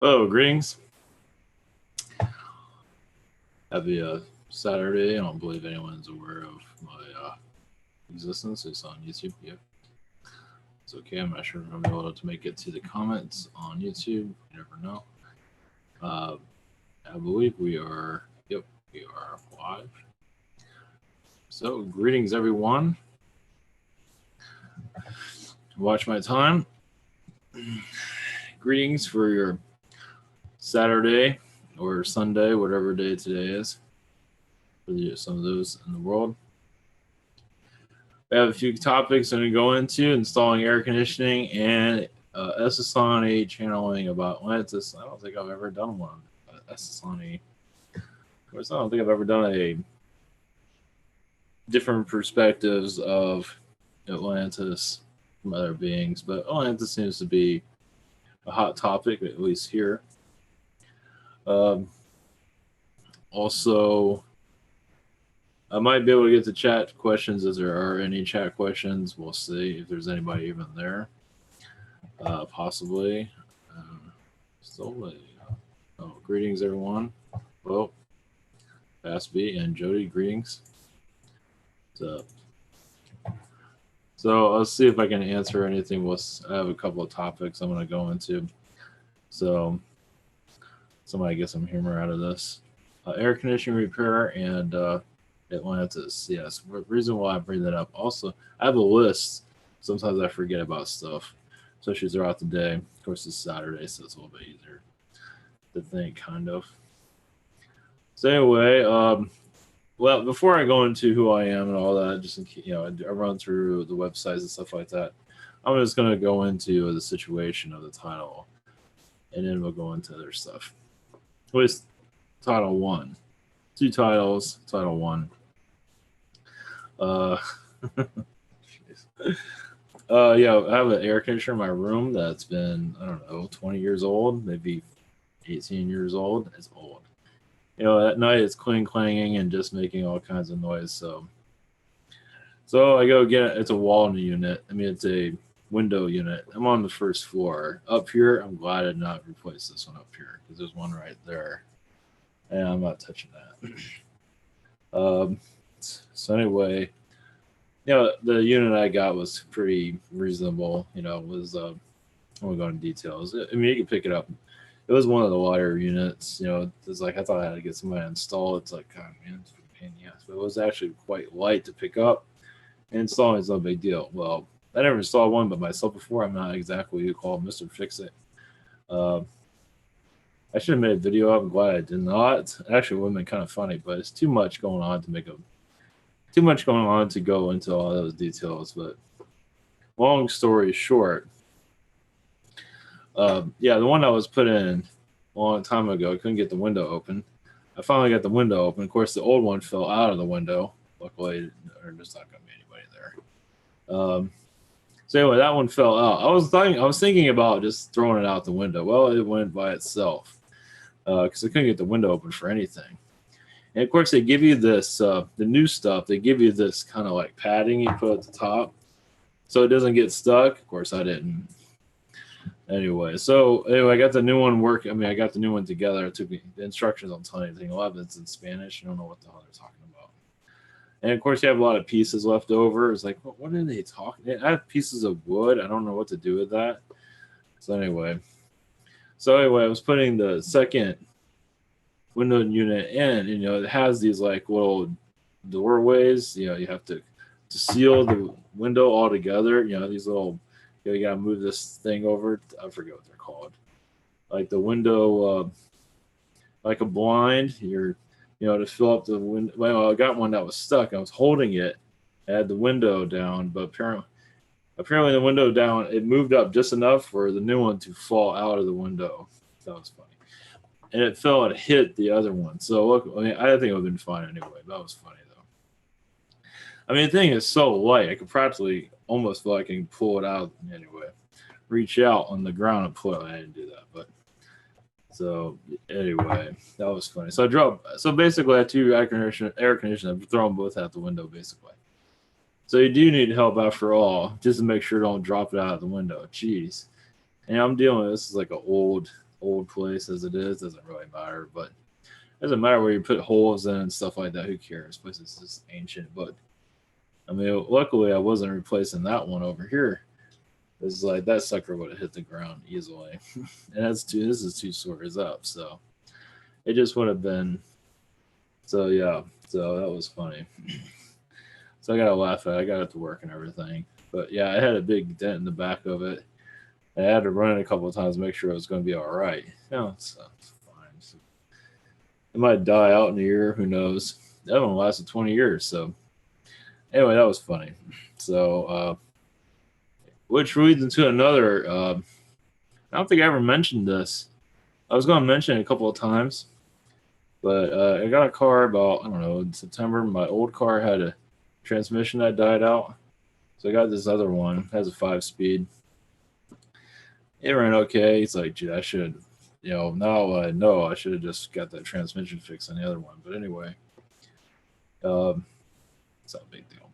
Oh, greetings. Happy Saturday. I don't believe anyone's aware of my existence. It's on YouTube. Yep. It's okay. I'm not sure if I'm able to make it to the comments on YouTube. You never know. Uh, I believe we are, yep, we are live. So, greetings, everyone. Watch my time. Greetings for your Saturday or Sunday, whatever day today is, for some of those in the world. We have a few topics I'm going to go into: installing air conditioning and Essassani channeling about Atlantis. I don't think I've ever done one. Essassani. Of course, I don't think I've ever done a different perspectives of Atlantis from other beings, but Atlantis seems to be a hot topic, at least here. Also, I might be able to get to chat questions if there are any chat questions. We'll see if there's anybody even there. Possibly. Oh, greetings, everyone. Well, Fast B and Jody, greetings. So let's see if I can answer anything. I have a couple of topics I'm going to go into. So somebody get some humor out of this. Air conditioning repair and Atlantis. Yes. The reason why I bring that up. Also, I have a list. Sometimes I forget about stuff, especially throughout the day. Of course, it's Saturday, so it's a little bit easier to think, kind of. So anyway, well, before I go into who I am and all that, just in case, I run through the websites and stuff like that. I'm just going to go into the situation of the title, and then we'll go into other stuff. With title one, two titles. Title one. Yeah, I have an air conditioner in my room that's been, I don't know, 20 years old, maybe 18 years old. It's old. At night it's clanging and just making all kinds of noise. So I go get it. It's a wall unit. I mean, it's a window unit. I'm on the first floor. Up here, I'm glad I did not replace this one up here because there's one right there, and I'm not touching that. So anyway, the unit I got was pretty reasonable. It was I won't go into details. I mean, you can pick it up. It was one of the lighter units. It's like I thought I had to get somebody to install it. It's like, God, man, it's a pain in the ass. But it was actually quite light to pick up. And installing is no big deal. Well, I never installed one but myself before. I'm not exactly who you call Mr. Fix It. I should have made a video of it. I'm glad I did not. Actually, it would have been kind of funny, but it's too much going on to go into all those details. But long story short, the one that was put in a long time ago, I couldn't get the window open. I finally got the window open. Of course, the old one fell out of the window. Luckily, there's not going to be anybody there. So anyway, that one fell out. I was thinking about just throwing it out the window. Well, it went by itself because I couldn't get the window open for anything. And of course, they give you this, the new stuff. They give you this kind of like padding you put at the top, so it doesn't get stuck. Of course, I didn't. Anyway, I got the new one I got the new one together. I took the instructions on telling anything. A lot of it's in Spanish. I don't know what the hell they're talking about. And of course, you have a lot of pieces left over. It's like, what are they talking? I have pieces of wood. I don't know what to do with that. So anyway, I was putting the second window unit in. It has these like little doorways. You have to seal the window all together. These little. You gotta move this thing over. I forget what they're called. Like the window, like a blind. To fill up the window. Well, I got one that was stuck. I was holding it. I had the window down, but apparently the window down. It moved up just enough for the new one to fall out of the window. That was funny. And it fell and hit the other one. So look, I think it would have been fine anyway. That was funny though. I mean, the thing is so light. I could practically almost feel like I can pull it out anyway. Reach out on the ground and pull it. I didn't do that, but so anyway, that was funny. So basically, I had two air conditioners. I throw them both out the window, basically. So you do need help after all, just to make sure don't drop it out of the window. Jeez, and I'm dealing with this is like an old old place as it is. Doesn't really matter, but it doesn't matter where you put holes in and stuff like that. Who cares? This place is just ancient. But I mean, luckily I wasn't replacing that one over here. It's like that sucker would have hit the ground easily, and that's two. This is 2 stories up, so it just would have been. So yeah, so that was funny. So I gotta laugh at it. I got it to work and everything, but yeah, I had a big dent in the back of it. I had to run it a couple of times to make sure it was going to be all right. No, it's fine. So it might die out in a year. Who knows? That one lasted 20 years. So anyway, that was funny. So which leads into another. I don't think I ever mentioned this. I was going to mention it a couple of times, but I got a car about, I don't know, in September. My old car had a transmission that died out. So I got this other one. It has a 5-speed. It ran okay. It's like, gee, I should, now I know I should have just got that transmission fixed on the other one. But anyway, it's not a big deal.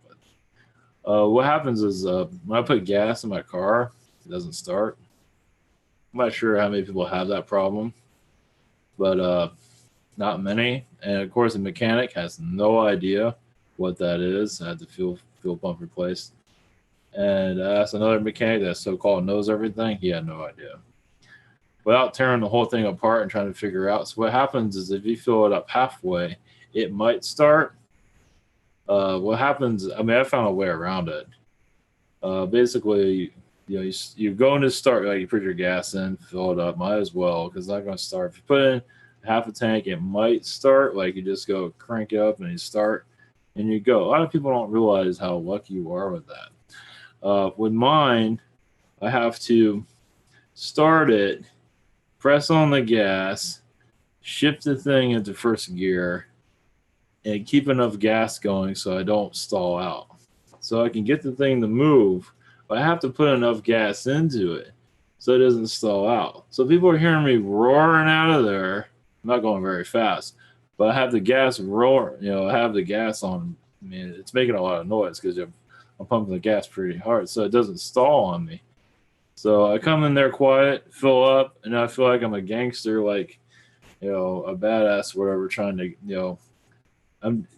But what happens is when I put gas in my car, it doesn't start. I'm not sure how many people have that problem, but not many. And of course, the mechanic has no idea what that is. I had the fuel pump replaced. And I asked another mechanic that so-called knows everything. He had no idea. Without tearing the whole thing apart and trying to figure out. So what happens is if you fill it up halfway, it might start. What happens, I mean, I found a way around it. Basically, you go into start, like you put your gas in, fill it up, might as well, because it's not going to start. If you put in half a tank, it might start. Like you just go crank it up and you start and you go. A lot of people don't realize how lucky you are with that. With mine, I have to start it, press on the gas, shift the thing into first gear, and keep enough gas going so I don't stall out. So I can get the thing to move, but I have to put enough gas into it so it doesn't stall out. So people are hearing me roaring out of there. I'm not going very fast, but I have the gas roar. I have the gas on. I mean, it's making a lot of noise because I'm pumping the gas pretty hard, so it doesn't stall on me. So I come in there quiet, fill up, and I feel like I'm a gangster, like a badass, whatever, trying to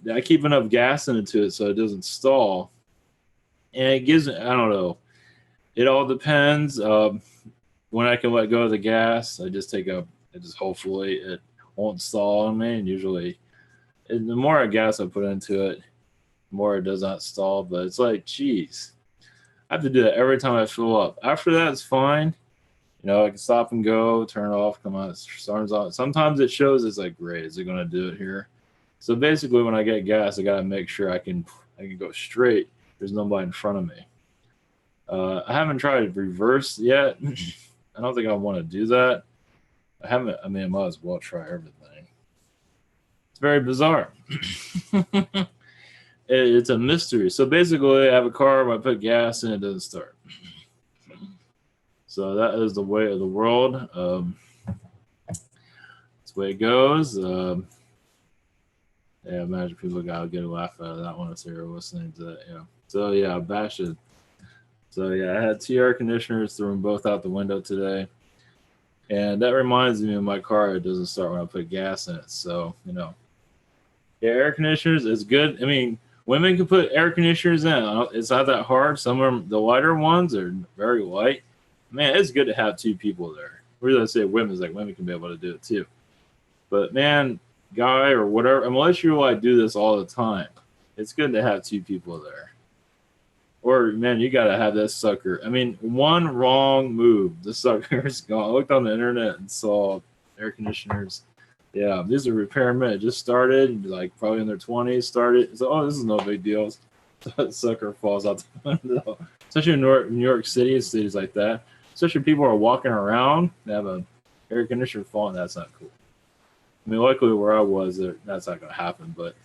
I keep enough gas into it so it doesn't stall, and it gives, I don't know, it all depends. When I can let go of the gas, I just hopefully it won't stall on me, and usually the more gas I put into it, the more it does not stall. But it's like, geez, I have to do that every time I fill up. After that, it's fine. I can stop and go, turn it off, come on, it starts on. Sometimes it shows it's like, great, is it going to do it here? So basically, when I get gas, I got to make sure I can go straight. There's nobody in front of me. I haven't tried reverse yet. I don't think I want to do that. I might as well try everything. It's very bizarre. It's a mystery. So basically, I have a car where I put gas and it doesn't start. So that is the way of the world. That's the way it goes. Yeah, imagine people got get a laugh out of that one if they were listening to that. Yeah. So yeah, bash it. So yeah, I had 2 air conditioners, threw them both out the window today. And that reminds me of my car. It doesn't start when I put gas in it. So, yeah, air conditioners is good. I mean, women can put air conditioners in. It's not that hard. Some of them, the lighter ones are very light. Man, it's good to have 2 people there. Really, I say women, like women can be able to do it too. But man, guy or whatever, unless you like do this all the time, it's good to have 2 people there. Or man, you gotta have that sucker. I mean, one wrong move, the sucker's gone. I looked on the internet and saw air conditioners. Yeah, these are repairmen. It just started, like probably in their 20s. Started. So, this is no big deal. So that sucker falls out the window. Especially in New York City and cities like that. Especially people are walking around, they have an air conditioner falling. That's not cool. I mean, luckily where I was, that's not going to happen. But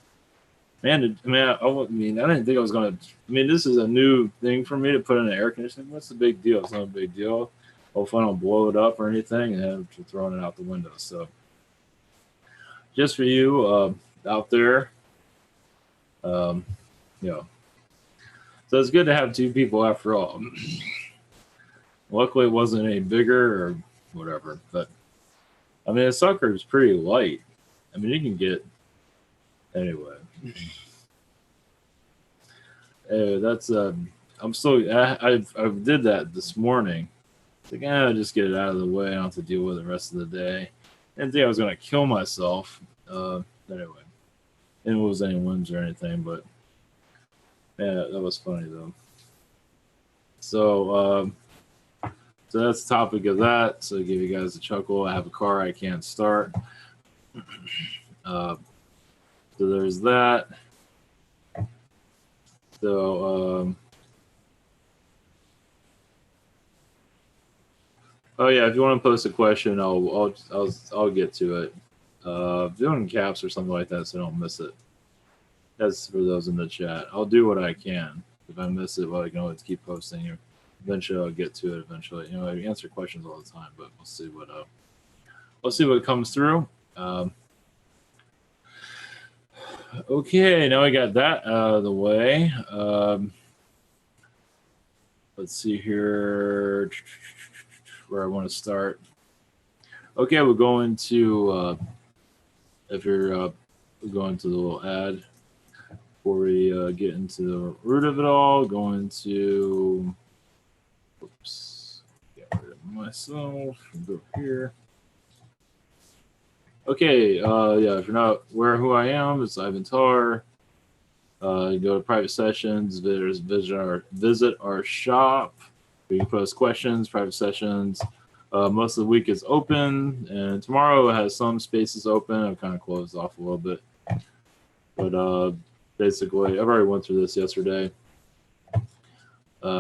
man, I didn't think I was going to. I mean, this is a new thing for me to put in an air conditioner. What's the big deal? It's not a big deal. Hopefully, I don't blow it up or anything and have to throw it out the window. So, just for you out there, So it's good to have 2 people after all. Luckily, it wasn't any bigger or whatever, but I mean, a sucker is pretty light. I mean, you can get anyway. That's I'm still. I did that this morning. It's like, I'll just get it out of the way. I don't have to deal with it the rest of the day. I didn't think I was gonna kill myself. Anyway, didn't lose any limbs or anything, but yeah, that was funny though. So, so that's the topic of that. So to give you guys a chuckle, I have a car I can't start. So there's that. So, oh yeah, if you want to post a question, I'll get to it. Do it in caps or something like that, so I don't miss it. That's for those in the chat. I'll do what I can. If I miss it, well, I can always keep posting. Eventually, I'll get to it. Eventually, you know, I answer questions all the time, but we'll see what comes through. Okay, now we got that out of the way. Let's see here where I want to start. Okay, we're going to if you're going to the little ad before we get into the root of it all. Going to oops, get rid of myself. Go here. Okay, yeah, if you're not aware of who I am, it's Ivan Tar. Go to private sessions, visit our shop. You can post questions, private sessions. Most of the week is open, and tomorrow it has some spaces open. I've kind of closed off a little bit. But basically, I've already went through this yesterday. We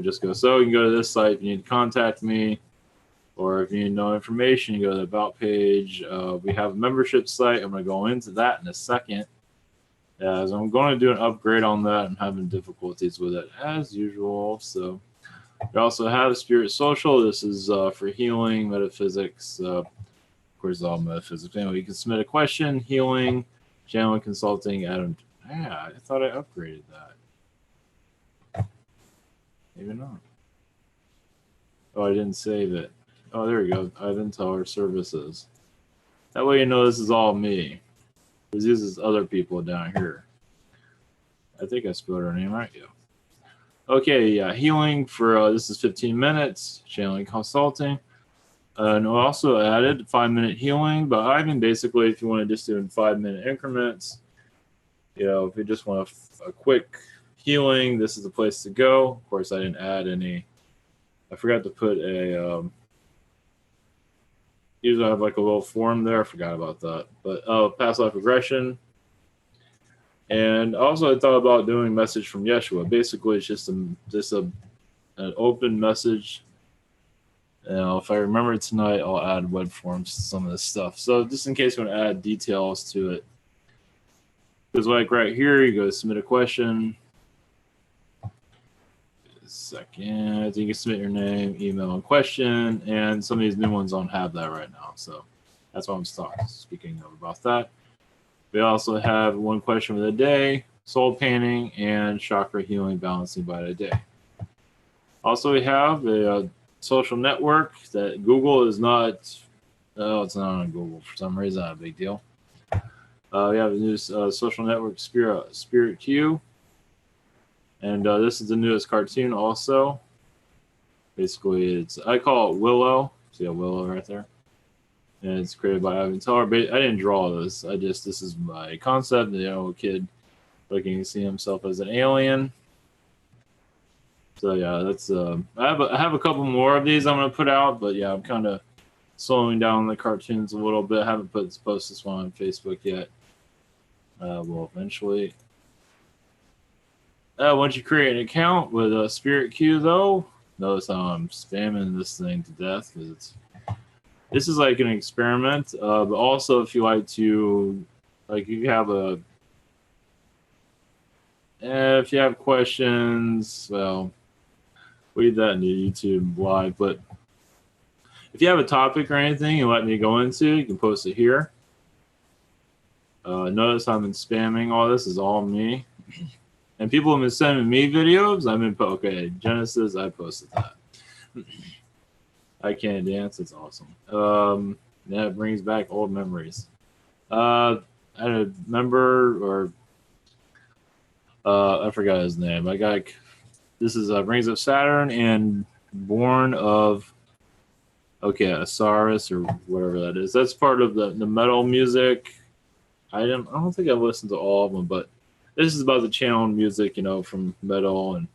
just go. So you can go to this site if you need to contact me, or if you need to know information, you go to the About page. We have a membership site. I'm going to go into that in a second. As I'm going to do an upgrade on that. I'm having difficulties with it as usual. So we also have Spirit Social. This is for healing, metaphysics. Of course, it's all metaphysics. Anyway, you can submit a question, healing, channeling, consulting. Adam, I thought I upgraded that. Maybe not. Oh, I didn't save it. Oh, there we go. Ivan Teller Services. That way you know this is all me. This uses other people down here. I think I spelled her name right. Yeah. Okay, yeah. Healing for this is 15 minutes. Channeling consulting. And we also added 5-minute healing. But Ivan, basically, if you want to just do in 5-minute increments, you know, if you just want a quick healing, this is the place to go. Of course, I didn't add any. I forgot to put a. Usually I have like a little form there. I forgot about that. But past life regression. And also I thought about doing message from Yeshua. Basically, it's just an open message. And if I remember tonight, I'll add web forms to some of this stuff. So just in case you want to add details to it. Because like right here, you go submit a question. Second, you can submit your name, email, and question, and some of these new ones don't have that right now, so that's why I'm speaking about that. We also have one question of the day, soul painting, and chakra healing, balancing by the day. Also, we have a social network that Google is not. Oh, it's not on Google for some reason. Not a big deal. We have a new social network, Spirit Q. And this is the newest cartoon also. Basically, I call it Willow. See a Willow right there? And it's created by Ivan Teller. But I didn't draw this. this is my concept. You know, a kid looking to see himself as an alien. So yeah, that's I have a couple more of these I'm gonna put out, but yeah, I'm kind of slowing down the cartoons a little bit. I haven't posted this one on Facebook yet. Well, eventually. Once you create an account with a Spirit Q, though, notice how I'm spamming this thing to death because this is like an experiment. But also, if you like to, like, if you have questions, well, leave that in the YouTube live. But if you have a topic or anything you let me go into, you can post it here. Notice I've been spamming all this. Is all me. And people have been sending me videos. Okay, Genesis, I posted that. I Can't Dance. It's awesome. Yeah, it brings back old memories. I had a member, or I forgot his name. I got this is Rings of Saturn and Born of Osiris or whatever that is. That's part of the metal music. I don't think I've listened to all of them, but this is about the channel music, from metal and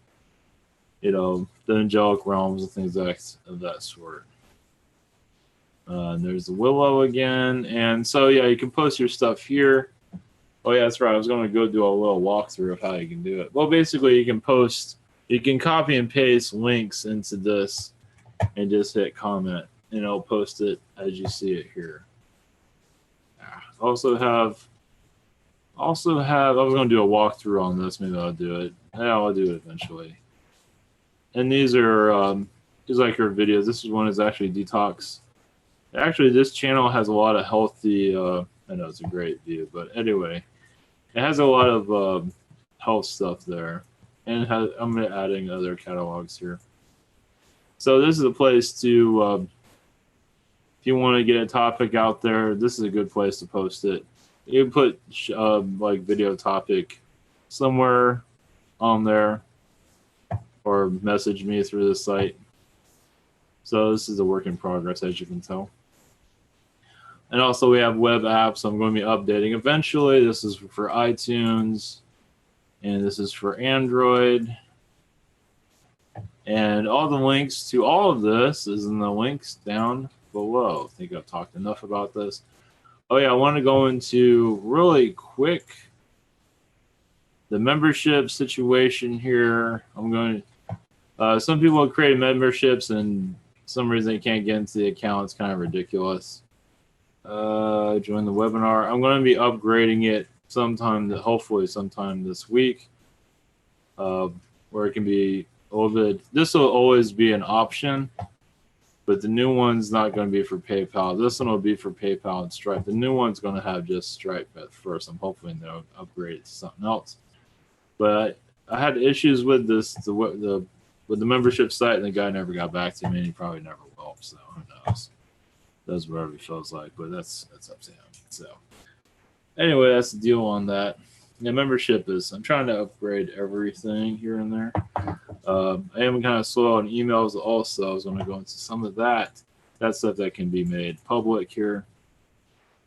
the angelic realms and things of that sort. And there's the Willow again, and so yeah, you can post your stuff here. Oh yeah, that's right. I was going to go do a little walkthrough of how you can do it. Well, basically, you can copy and paste links into this, and just hit comment, and it'll post it as you see it here. Also have. I was going to do a walkthrough on this. Maybe I'll do it. Yeah, I'll do it eventually. And these are just like your videos. This is one is actually detox. Actually, this channel has a lot of healthy. I know it's a great view, but anyway, it has a lot of health stuff there, and I'm adding other catalogs here. So this is a place to, if you want to get a topic out there, this is a good place to post it. You can put like video topic somewhere on there, or message me through the site. So this is a work in progress, as you can tell. And also we have web apps I'm going to be updating eventually. This is for iTunes, and this is for Android. And all the links to all of this is in the links down below. I think I've talked enough about this. Oh yeah, I want to go into really quick the membership situation here. I'm going to, some people have created memberships and some reason they can't get into the account. It's kind of ridiculous. Join the webinar. I'm going to be upgrading it hopefully sometime this week, where it can be a little bit. This will always be an option, but the new one's not going to be for PayPal. This one will be for PayPal and Stripe. The new one's going to have just Stripe at first. I'm hoping they'll upgrade it to something else. But I had issues with with the membership site, and the guy never got back to me, and he probably never will. So who knows? Does whatever he feels like, but that's up to him. So anyway, that's the deal on that. The membership I'm trying to upgrade everything here and there. I am kind of slow on emails also. I was going to go into some of that stuff that can be made public here.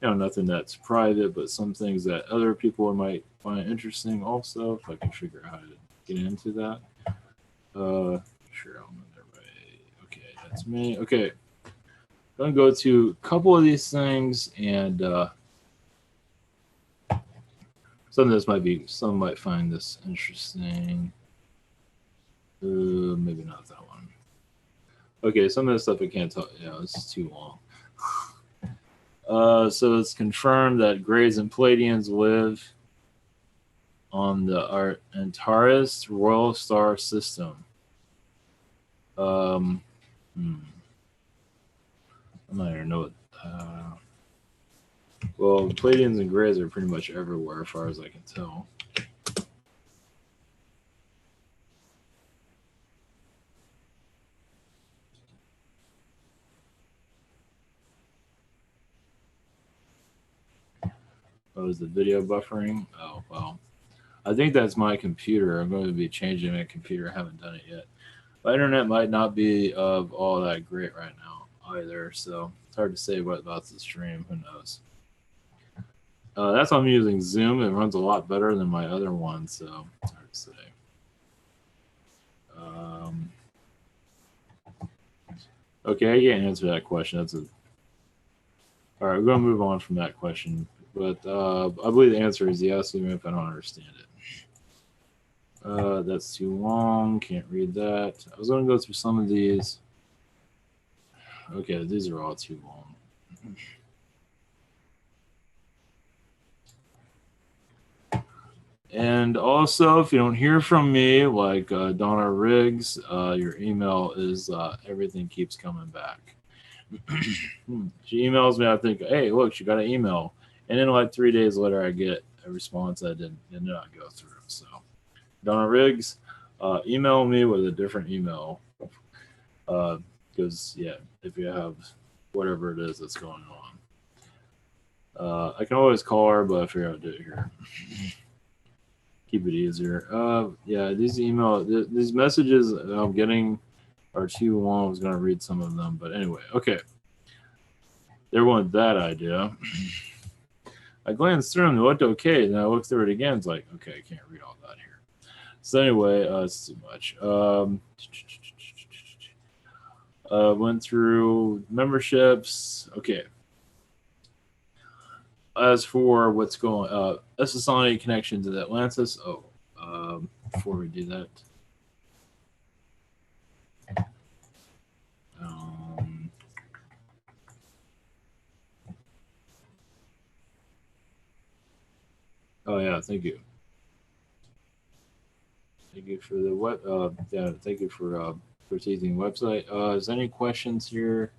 Nothing that's private, but some things that other people might find interesting also, if I can figure out how to get into that. Sure, I'm in there, right? Okay, that's me. Okay. I'm going to go to a couple of these things, and some might find this interesting. Maybe not that one. Okay, some of the stuff I can't tell. Yeah, this is too long. So it's confirmed that Greys and Pleiadians live on the Antares Royal Star System. I'm not even know what. Well, Pleiadians and Greys are pretty much everywhere, as far as I can tell. Oh, is the video buffering? Oh, well. I think that's my computer. I'm going to be changing my computer. I haven't done it yet. My internet might not be of all that great right now either, so it's hard to say what about the stream. Who knows? That's why I'm using Zoom. It runs a lot better than my other one, so it's hard to say. Okay, I can't answer that question. All right, we're going to move on from that question. But I believe the answer is yes, even if I don't understand it. That's too long. Can't read that. I was going to go through some of these. Okay, these are all too long. And also, if you don't hear from me, like Donna Riggs, your email is everything keeps coming back. She emails me, I think, hey, look, she got an email. And then like 3 days later, I get a response that did not go through. So, Donna Riggs, email me with a different email. Because yeah, if you have whatever it is that's going on, I can always call her, but I figure out to do it here. Keep it easier. Yeah, these messages I'm getting are too long. I was gonna read some of them, but anyway, okay. There went that idea. I glanced through them, it looked okay, and I looked through it again. It's like, okay, I can't read all that here. So anyway, it's too much. Went through memberships. Okay. As for what's going, Essassani connection to the Atlantis. Oh, before we do that, oh yeah, thank you. Thank you for the what? Yeah, thank you for teasing website. Is there any questions here?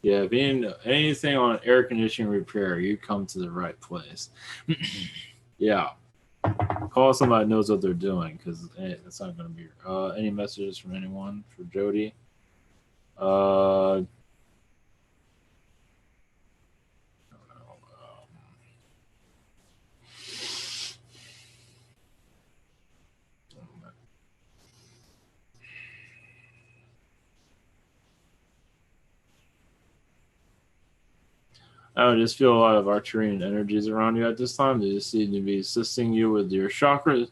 Yeah, being anything on air conditioning repair, you come to the right place. Yeah, call somebody that knows what they're doing because that's not going to be. Any messages from anyone for Jody? Uh, I just feel a lot of Arcturian energies around you at this time. They just seem to be assisting you with your chakra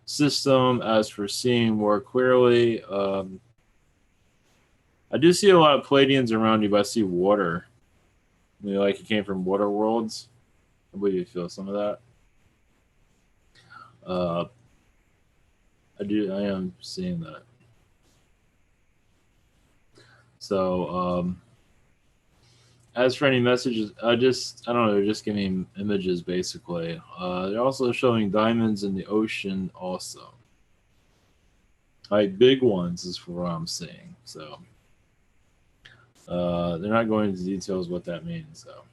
system. As for seeing more clearly, I do see a lot of Palladians around you, but I see water. You know, like you came from water worlds. I believe you feel some of that. I am seeing that. So, as for any messages, I don't know, they're just giving images basically. They're also showing diamonds in the ocean also. Like big ones is what I'm seeing. So, they're not going into details what that means. So,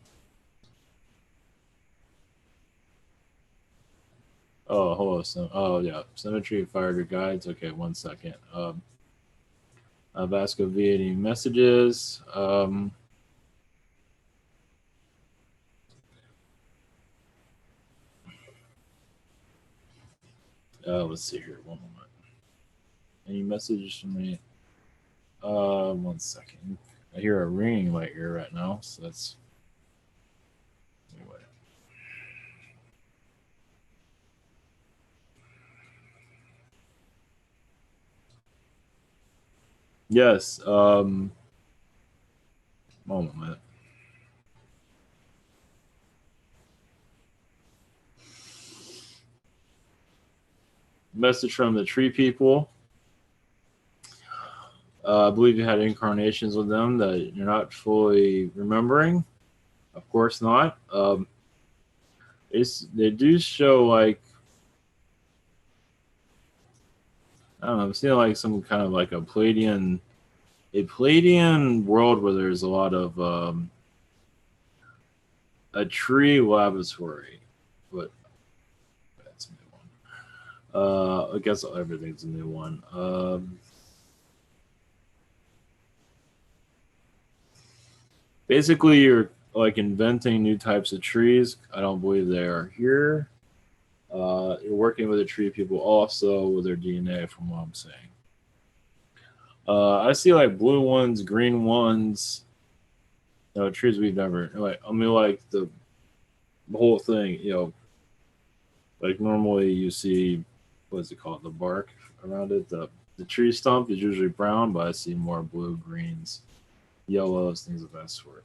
oh, hold on. Oh, yeah, symmetry fired your guides. Okay, 1 second. Vasco via any messages. Let's see here. One moment. Any messages from me? 1 second. I hear a ringing in my ear right now, so that's anyway. Yes. Moment. Message from the tree people. I believe you had incarnations with them that you're not fully remembering. Of course not. They do show like I don't know. I'm seeing like some kind of like a Palladian world where there's a lot of a tree laboratory, but that's a new one. I guess everything's a new one. Basically, you're like inventing new types of trees. I don't believe they are here. You're working with the tree people also with their DNA, from what I'm saying. I see like blue ones, green ones. No, trees we've never like. I mean, like the whole thing. You know, like normally you see what's it called, the bark around it. The tree stump is usually brown, but I see more blue, greens, yellows, things of that sort.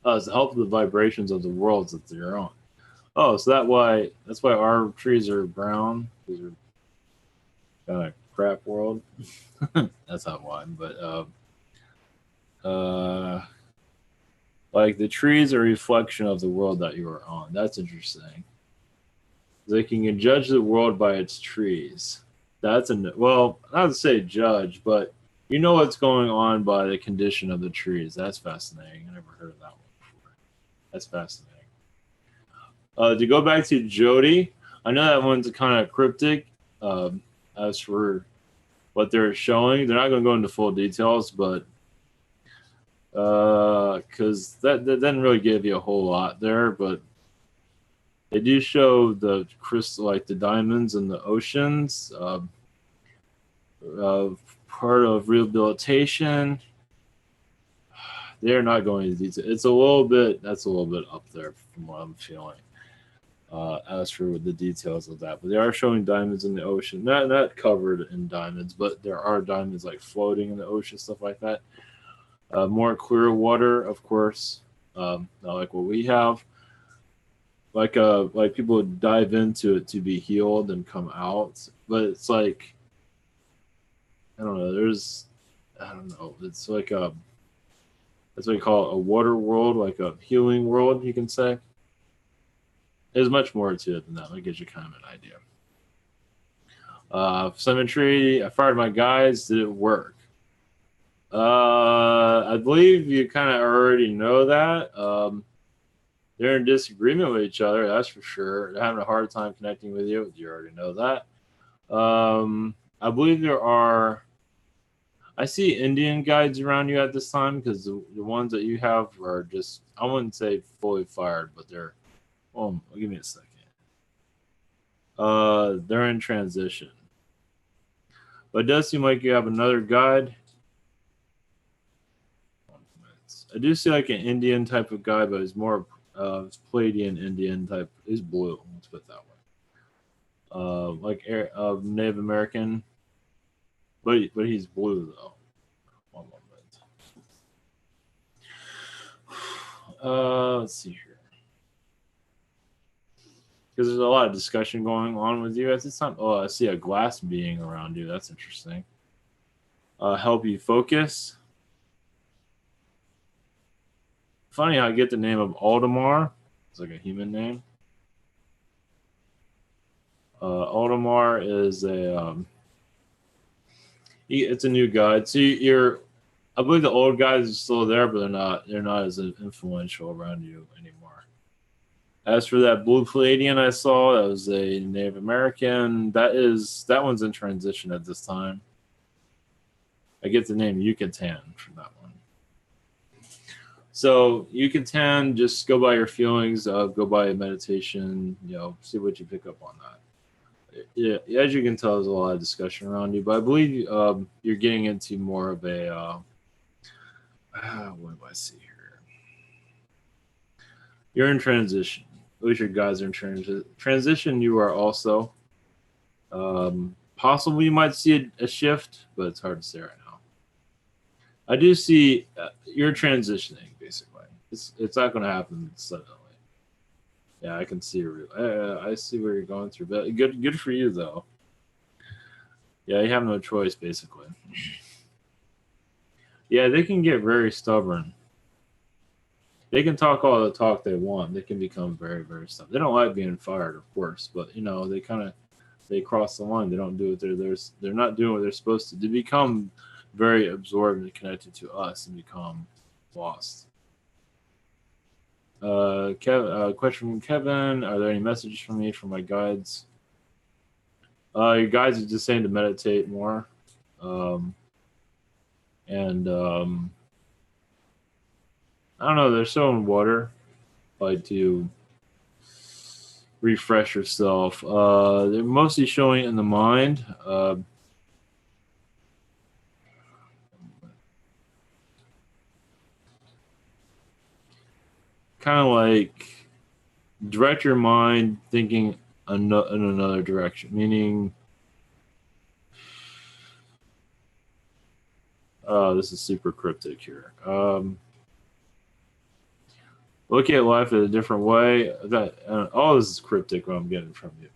It's to help the vibrations of the worlds that they're on. Oh, so that's why our trees are brown. These are kind of crap world. That's not why, but like the trees are a reflection of the world that you are on. That's interesting. They can judge the world by its trees. That's well, not to say judge, but you know what's going on by the condition of the trees. That's fascinating. I never heard of that one before. That's fascinating. To go back to Jody, I know that one's kind of cryptic as for what they're showing. They're not going to go into full details, but because that doesn't really give you a whole lot there, but they do show the crystal, like the diamonds in the oceans, part of rehabilitation. They're not going into detail. It's a little bit, that's a little bit up there from what I'm feeling. As for the details of that, but they are showing diamonds in the ocean, not covered in diamonds, but there are diamonds like floating in the ocean, stuff like that. More clear water, of course, not like what we have. Like people dive into it to be healed and come out, but it's like I don't know. I don't know. It's like that's what you call it, a water world, like a healing world, you can say. There's much more to it than that. That gives you kind of an idea. Cemetery, I fired my guys. Did it work? I believe you kind of already know that. They're in disagreement with each other, that's for sure. They're having a hard time connecting with you. You already know that. I believe there are. I see Indian guides around you at this time because the ones that you have are just, I wouldn't say fully fired, but they're, oh, give me a second. They're in transition. But it does seem like you have another guide. I do see like an Indian type of guy, but he's more Palladian Indian type. He's blue. Let's put it that way. Like Native American, but he's blue though. One moment. Let's see here, because there's a lot of discussion going on with you at this time. Oh, I see a glass being around you. That's interesting. Help you focus. Funny how I get the name of Aldemar. It's like a human name. Aldemar is it's a new guide. So I believe the old guys are still there, but they're not as influential around you anymore. As for that blue Palladian I saw, that was a Native American. That one's in transition at this time. I get the name Yucatan from that one. So Yucatan, just go by your feelings, go by a meditation, see what you pick up on that. Yeah, as you can tell, there's a lot of discussion around you, but I believe you're getting into more of a what do I see here? You're in transition. At least your guys are in transition. You are also. Possibly you might see a shift, but it's hard to say right now. I do see you're transitioning, basically. It's not going to happen suddenly. Yeah, I can see I see where you're going through, but good for you though. Yeah, you have no choice, basically. Yeah, they can get very stubborn. They can talk all the talk they want. They can become very, very stubborn. They don't like being fired, of course, but they cross the line. They don't do it. They're not doing what they're supposed to. They become very absorbed and connected to us and become lost. Question from Kevin: are there any messages from me from my guides? Your guides are just saying to meditate more, and I don't know. They're showing water, like to refresh yourself. They're mostly showing it in the mind. Kind of like direct your mind thinking in another direction, meaning this is super cryptic here. Look at life in a different way. All this is cryptic what I'm getting from you.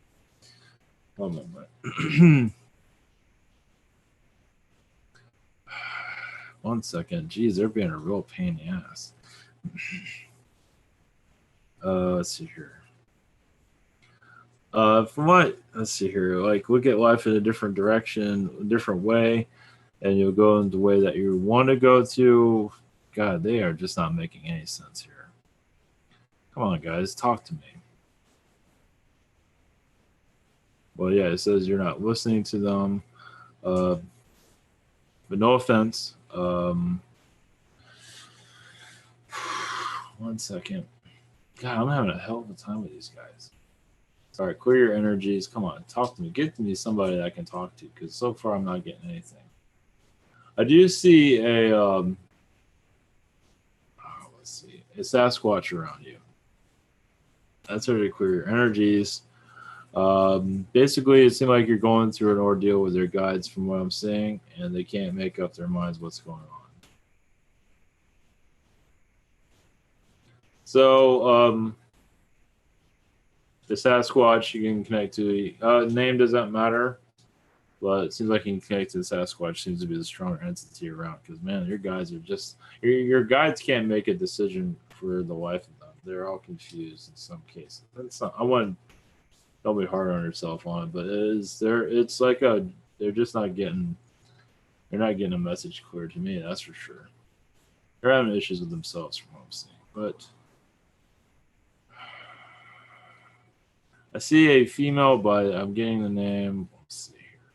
One moment. One second. Geez, they're being a real pain in the ass. Let's see here. Let's see here. Like, look at life in a different direction, a different way, and you'll go in the way that you want to go to. God, they are just not making any sense here. Come on, guys, talk to me. Well, yeah, it says you're not listening to them. But no offense. 1 second. God, I'm having a hell of a time with these guys. All right, clear your energies. Come on, talk to me. Get to me somebody that I can talk to, because so far I'm not getting anything. I do see let's see, a Sasquatch around you. That's already clear your energies. Basically, it seems like you're going through an ordeal with your guides, from what I'm saying, and they can't make up their minds what's going on. So, the Sasquatch you can connect to. Name doesn't matter, but it seems like you can connect to the Sasquatch. Seems to be the stronger entity around. Because man, your guys are just your guides can't make a decision for the life of them. They're all confused in some cases. That's not. I want. Don't be hard on yourself on it, but it is there. It's like they're just not getting. They're not getting a message clear to me. That's for sure. They're having issues with themselves, from what I'm seeing. But I see a female, but I'm getting the name. Let's see here.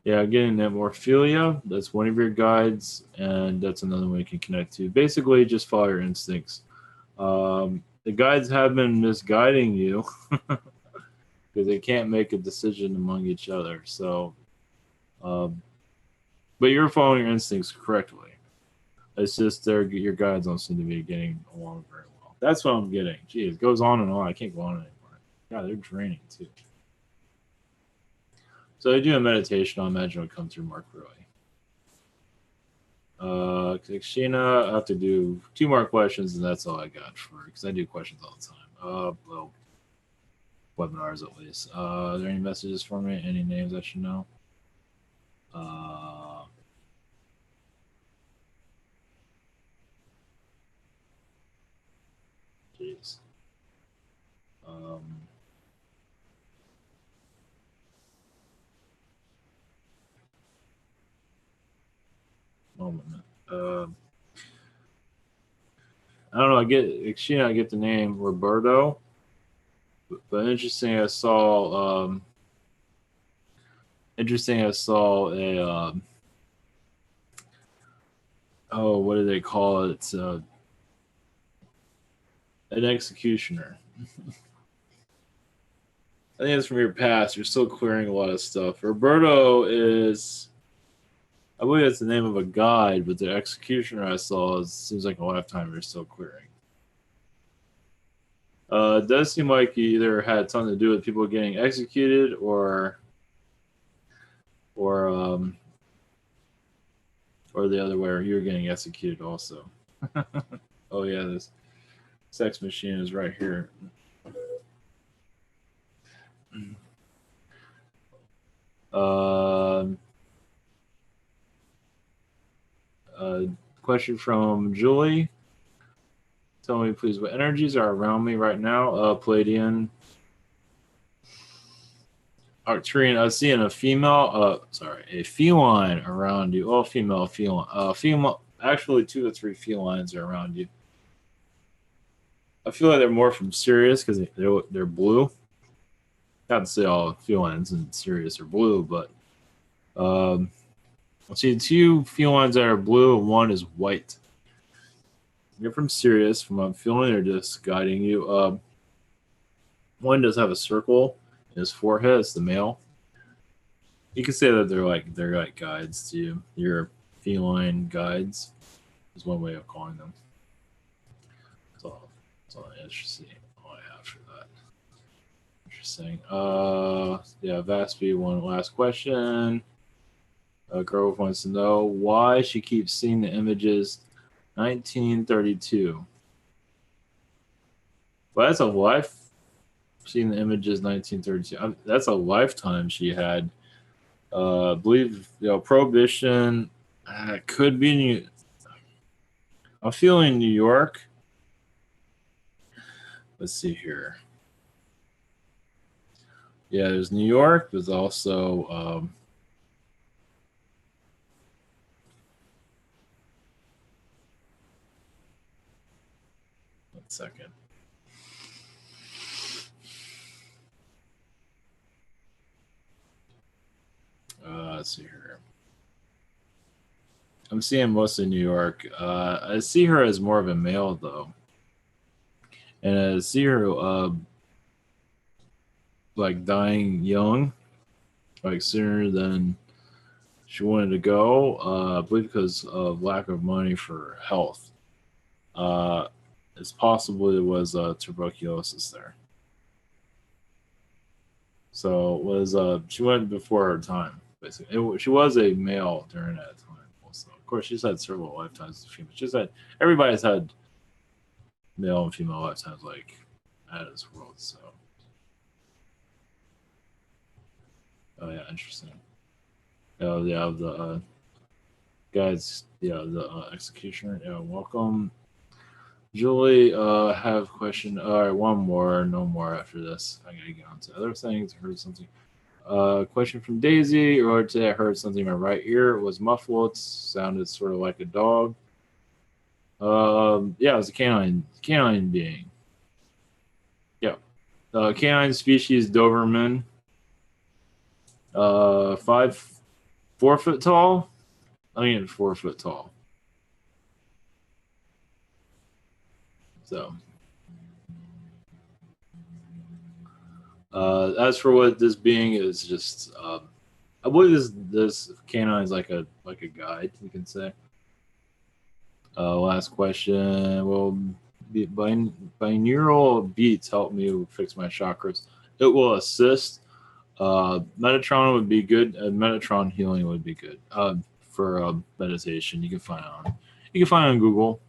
Yeah, I'm getting that Morphelia. That's one of your guides, and that's another one you can connect to. Basically, just follow your instincts. The guides have been misguiding you because they can't make a decision among each other. So, but you're following your instincts correctly. It's just your guides don't seem to be getting along very well. That's what I'm getting. Gee, it goes on and on. I can't go on anymore. God, they're draining too. So I do a meditation. I imagine it'll come through more clearly. Sheena, I have to do 2 more questions, and that's all I got for, because I do questions all the time. Well, webinars at least. Are there any messages for me? Any names I should know? Jeez. Moment. I don't know. I get the name Roberto, but interesting. I saw a oh, what do they call it? An executioner. I think it's from your past. You're still clearing a lot of stuff. Roberto is, I believe that's the name of a guide, but the executioner I saw seems like a lifetime you're still clearing. It does seem like you either had something to do with people getting executed, or the other way, or you were getting executed also. Oh yeah, this sex machine is right here. Question from Julie. Tell me, please, what energies are around me right now? Palladian, Arcturian. I was seeing a feline around you. Oh, female. Actually, 2 or 3 felines are around you. I feel like they're more from Sirius because they're blue. Not to say all felines in Sirius are blue, but I see 2 felines that are blue and 1 is white. You're from Sirius. From what I'm feeling, they're just guiding you. 1 does have a circle in his forehead. It's the male. You can say that they're like guides to you. Your feline guides is one way of calling them. That's all I see. All I have for that. Interesting. Yeah, Vaspy, one last question. A girl wants to know why she keeps seeing the images 1932. Well, that's a life. Seeing the images 1932. That's a lifetime she had. I believe Prohibition could be I'm feeling New York. Let's see here. Yeah, there's New York. There's also second. Let's see here. I'm seeing mostly New York. I see her as more of a male though, and I see her like dying young, like sooner than she wanted to go. I believe because of lack of money for health. It's possible it was tuberculosis there. So it was she went before her time. Basically, she was a male during that time. Also, of course, she's had several lifetimes as a female. She's had everybody's had male and female lifetimes like at this world. So, oh yeah, interesting. Oh yeah, the guys, yeah, the executioner. Yeah, welcome. Julie, have a question. All right, one more, no more after this. I gotta get on to other things. I heard something. Question from Daisy. Earlier today, I heard something in my right ear. It was muffled. Sounded sort of like a dog. Yeah, it was a canine being. Yeah. Canine species Doberman. 4 foot tall. I mean, 4 foot tall. So, as for what this being is, just I believe this canine is like a guide, you can say. Last question. Well, binaural beats help me fix my chakras. It will assist. Metatron would be good. Metatron healing would be good for meditation. You can find on Google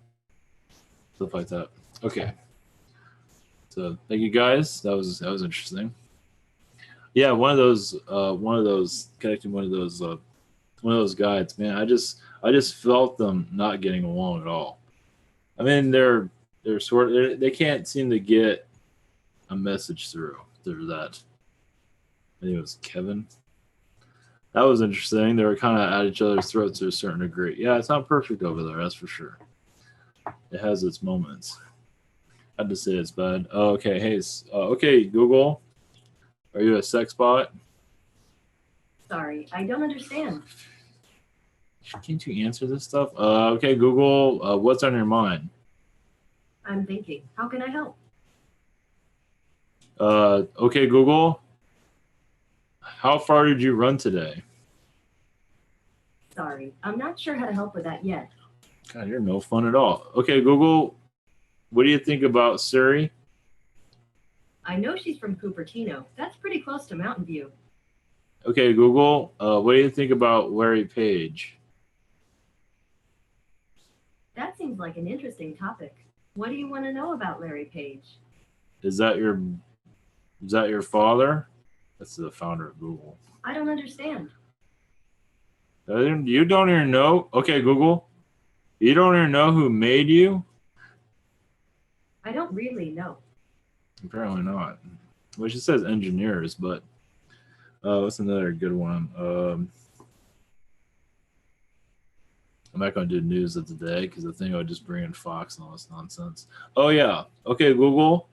stuff like that. Okay. So thank you guys. That was interesting. Yeah, one of those connecting one of those guides. Man, I just felt them not getting along at all. I mean, they can't seem to get a message through that. I think it was Kevin. That was interesting. They were kind of at each other's throats to a certain degree. Yeah, it's not perfect over there, that's for sure. It has its moments. I had to say it's bad. Oh, okay, hey, okay, Google. Are you a sex bot? Sorry, I don't understand. Can't you answer this stuff? Okay, Google, what's on your mind? I'm thinking, how can I help? Okay, Google, how far did you run today? Sorry, I'm not sure how to help with that yet. God, you're no fun at all. Okay, Google, what do you think about Siri? I know she's from Cupertino. That's pretty close to Mountain View. Okay, Google, what do you think about Larry Page? That seems like an interesting topic. What do you want to know about Larry Page? Is that your father? That's the founder of Google. I don't understand. You don't even know? Okay, Google, you don't even know who made you? I don't really know. Apparently not. Well, she says engineers, but what's another good one? I'm not going to do news of the day because I think I would just bring in Fox and all this nonsense. Oh, yeah. Okay, Google.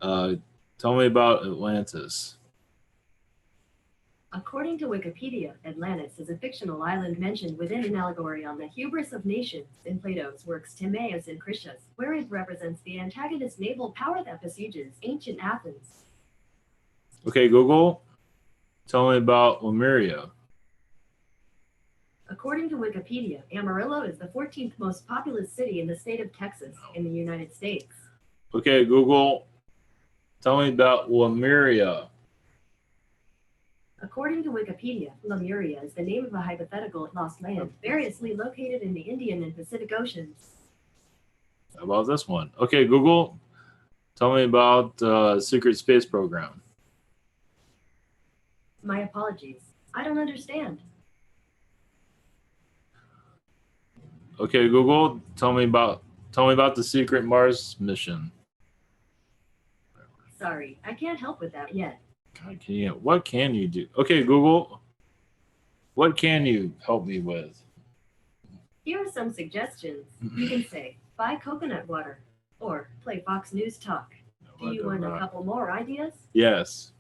Tell me about Atlantis. According to Wikipedia, Atlantis is a fictional island mentioned within an allegory on the hubris of nations in Plato's works Timaeus and Critias, where it represents the antagonist naval power that besieges ancient Athens. Okay, Google. Tell me about Lemuria. According to Wikipedia, Amarillo is the 14th most populous city in the state of Texas in the United States. Okay, Google. Tell me about Lemuria. According to Wikipedia, Lemuria is the name of a hypothetical lost land variously located in the Indian and Pacific Oceans. How about this one? Okay, Google. Tell me about secret space program. My apologies. I don't understand. Okay, Google. Tell me about the secret Mars mission. Sorry, I can't help with that yet. God, what can you do? Okay, Google. What can you help me with? Here are some suggestions. You can say, buy coconut water. Or play Fox News Talk. No, Do you want a couple more ideas? Yes.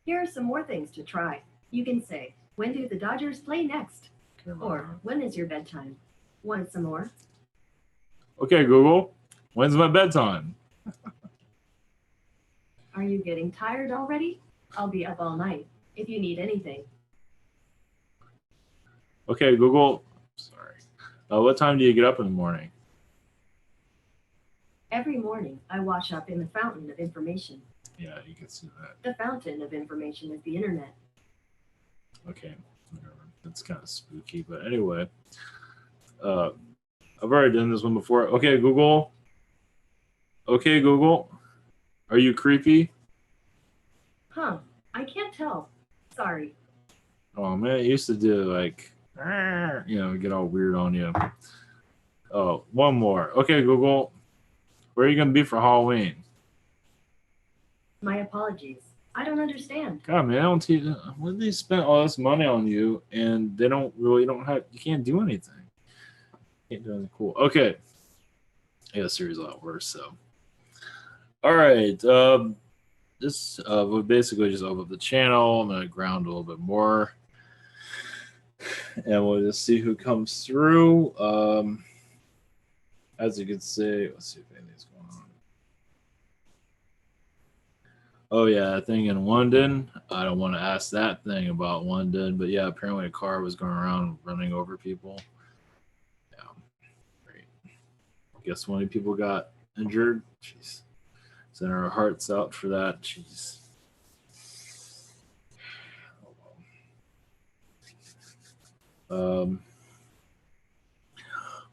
Here are some more things to try. You can say, when do the Dodgers play next? Or, when is your bedtime? Want some more? Okay, Google, when's my bedtime? Are you getting tired already? I'll be up all night if you need anything. Okay, Google, sorry. What time do you get up in the morning? Every morning, I wash up in the fountain of information. Yeah, you can see that. The fountain of information is the internet. Okay, whatever. That's kind of spooky, but anyway. I've already done this one before. Okay, Google. Okay, Google. Are you creepy? Huh, I can't tell. Sorry. Oh man, it used to do like, get all weird on you. Oh, one more. Okay, Google. Where are you gonna be for Halloween? My apologies. I don't understand. God, man, I don't teach. When they spent all this money on you, and they don't have, you can't do anything. Can't do anything cool. Okay. Yeah, the series a lot worse. So, all right. This will basically just open up the channel. I'm gonna ground a little bit more, and we'll just see who comes through. As you can see, let's see if anything's going on. Oh yeah, that thing in London. I don't want to ask that thing about London, but yeah, apparently a car was going around running over people. Yeah, great. Guess 20 people got injured. Jeez, send our hearts out for that. Jeez.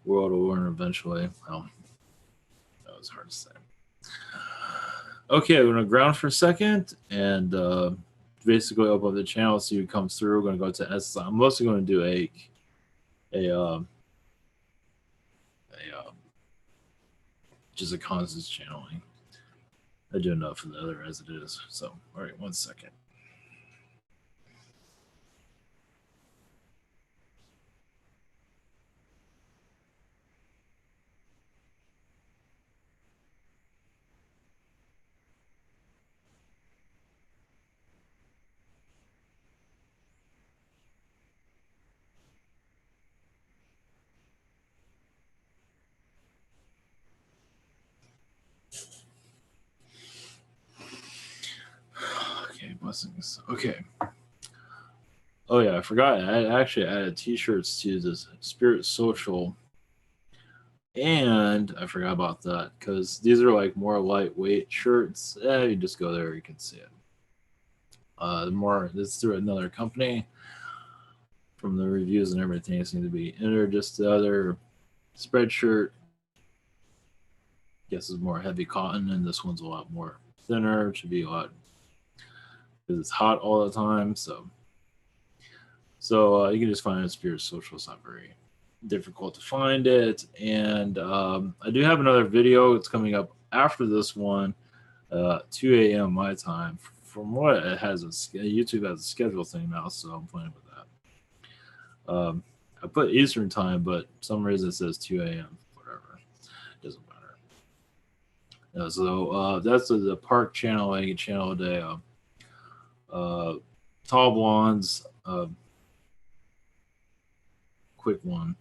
World will learn eventually. Well, that was hard to say. Okay, we're gonna ground for a second and basically open up the channel, see who comes through. We're gonna go to Essassani. I'm mostly gonna do just a constant channeling. I do enough of the other as it is. So, all right, 1 second. Okay, blessings. Okay. Oh yeah, I forgot. I actually added T-shirts to this Spirit Social, and I forgot about that because these are like more lightweight shirts. You just go there, you can see it. This is through another company. From the reviews and everything, it seems to be entered. Just the other spreadshirt. Guess is more heavy cotton, and this one's a lot more thinner. It should be a lot because it's hot all the time. So you can just find it at Spirit Social. It's not very difficult to find it. And I do have another video. It's coming up after this one, 2 a.m. my time. From what it has, YouTube has a schedule thing now, so I'm playing with that. I put Eastern time, but for some reason it says 2 a.m. Whatever, doesn't matter. So that's the Park channeling channel a day. Tall blondes, quick one,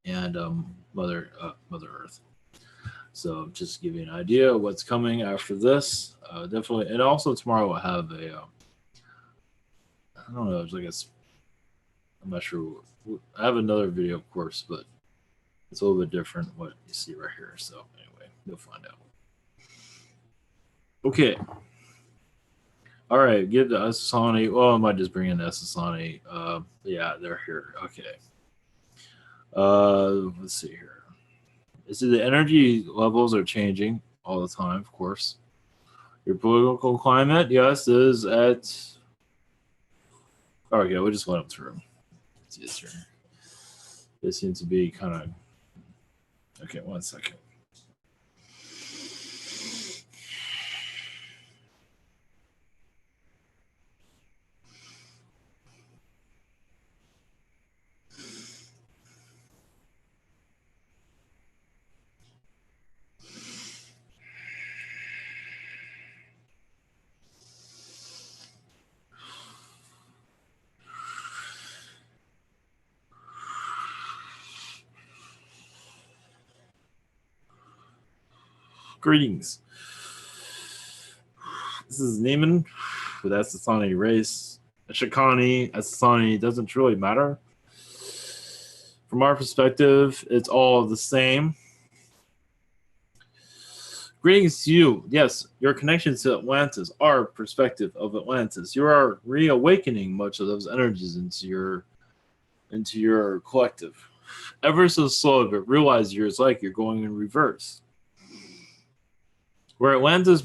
and Mother Earth. So just to give you an idea of what's coming after this, definitely, and also tomorrow we'll have a. I don't know. It's like I'm not sure. I have another video, of course, but it's a little bit different what you see right here. So anyway, you'll find out. Okay. All right, give the Essassani. Well, I might just bring in Essassani. Yeah, they're here. Okay. Let's see here. See, the energy levels are changing all the time, of course. Your political climate, yes, is at. Okay, we'll just let them through. It's easier. They seem to be kind of. Okay, 1 second. Greetings. This is Neiman with Essassani race. Shikani, Essassani doesn't really matter. From our perspective, it's all the same. Greetings to you. Yes, your connection to Atlantis, our perspective of Atlantis. You are reawakening much of those energies into your collective. Ever so slow, but realize you're like you're going in reverse. Where Atlantis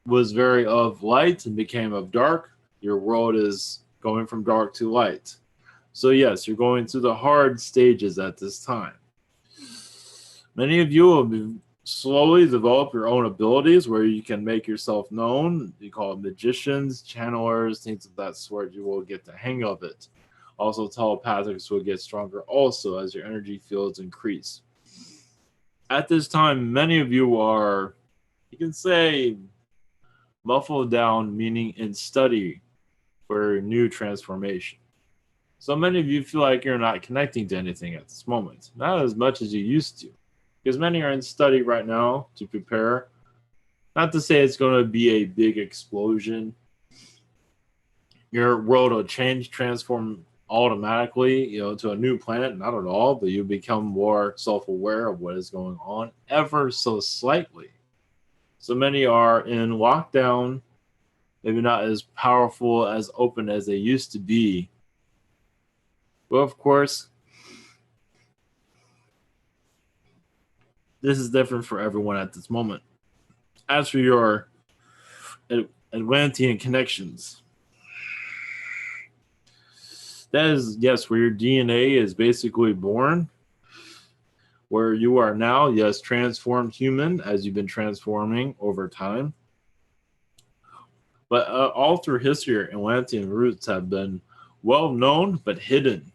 was very of light and became of dark, your world is going from dark to light. So yes, you're going through the hard stages at this time. Many of you will be slowly develop your own abilities where you can make yourself known. You call it magicians, channelers, things of that sort. You will get the hang of it. Also, telepathics will get stronger also as your energy fields increase. At this time, many of you are, you can say, muffled down, meaning in study for new transformation. So many of you feel like you're not connecting to anything at this moment. Not as much as you used to. Because many are in study right now to prepare. Not to say it's going to be a big explosion. Your world will change, transform automatically, to a new planet, not at all, but you become more self-aware of what is going on ever so slightly. So many are in lockdown, maybe not as powerful, as open as they used to be. But of course, this is different for everyone at this moment. As for your Atlantean connections, that is, yes, where your DNA is basically born, where you are now, yes, transformed human as you've been transforming over time. But all through history, Atlantean roots have been well known but hidden.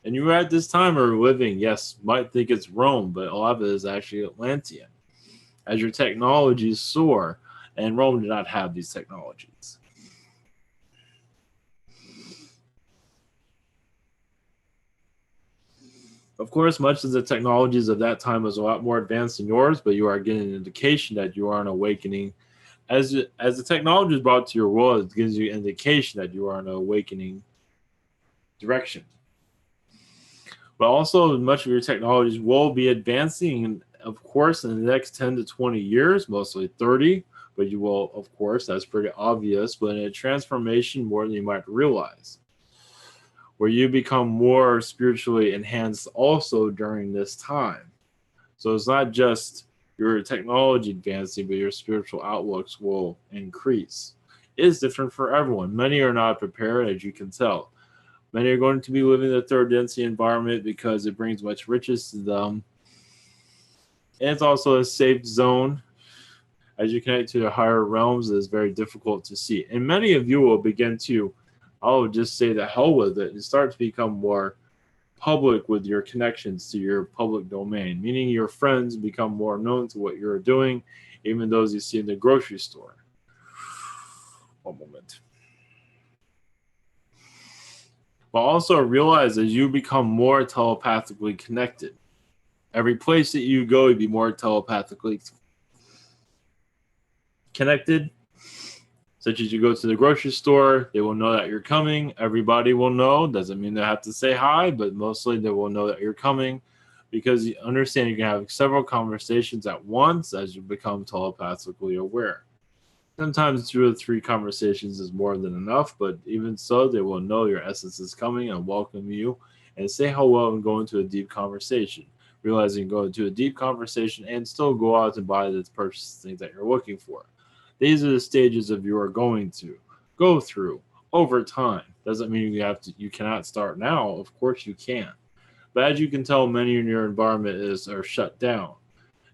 And you at this time are living, yes, might think it's Rome, but a lot of it is actually Atlantean. As your technologies soar, and Rome did not have these technologies. Of course, much of the technologies of that time was a lot more advanced than yours, but you are getting an indication that you are an awakening. As the technology is brought to your world, it gives you an indication that you are in an awakening direction. But also, much of your technologies will be advancing, of course, in the next 10 to 20 years, mostly 30. But you will, of course, that's pretty obvious, but in a transformation more than you might realize, where you become more spiritually enhanced also during this time. So it's not just your technology advancing, but your spiritual outlooks will increase. It is different for everyone. Many are not prepared, as you can tell. Many are going to be living in the third density environment because it brings much riches to them. And it's also a safe zone. As you connect to the higher realms, it is very difficult to see. And many of you will begin to, I'll just say the hell with it, and start to become more public with your connections to your public domain, meaning your friends become more known to what you're doing, even those you see in the grocery store. One moment. But also realize as you become more telepathically connected, every place that you go, you be more telepathically connected. Such as you go to the grocery store, they will know that you're coming. Everybody will know. Doesn't mean they have to say hi, but mostly they will know that you're coming because you understand you can have several conversations at once as you become telepathically aware. Sometimes 2 or 3 conversations is more than enough, but even so, they will know your essence is coming and welcome you and say hello and go into a deep conversation. Realizing go into a deep conversation and still go out and buy the purchase things that you're looking for. These are the stages of you are going to go through over time. Doesn't mean you cannot start now. Of course you can. But as you can tell, many in your environment are shut down.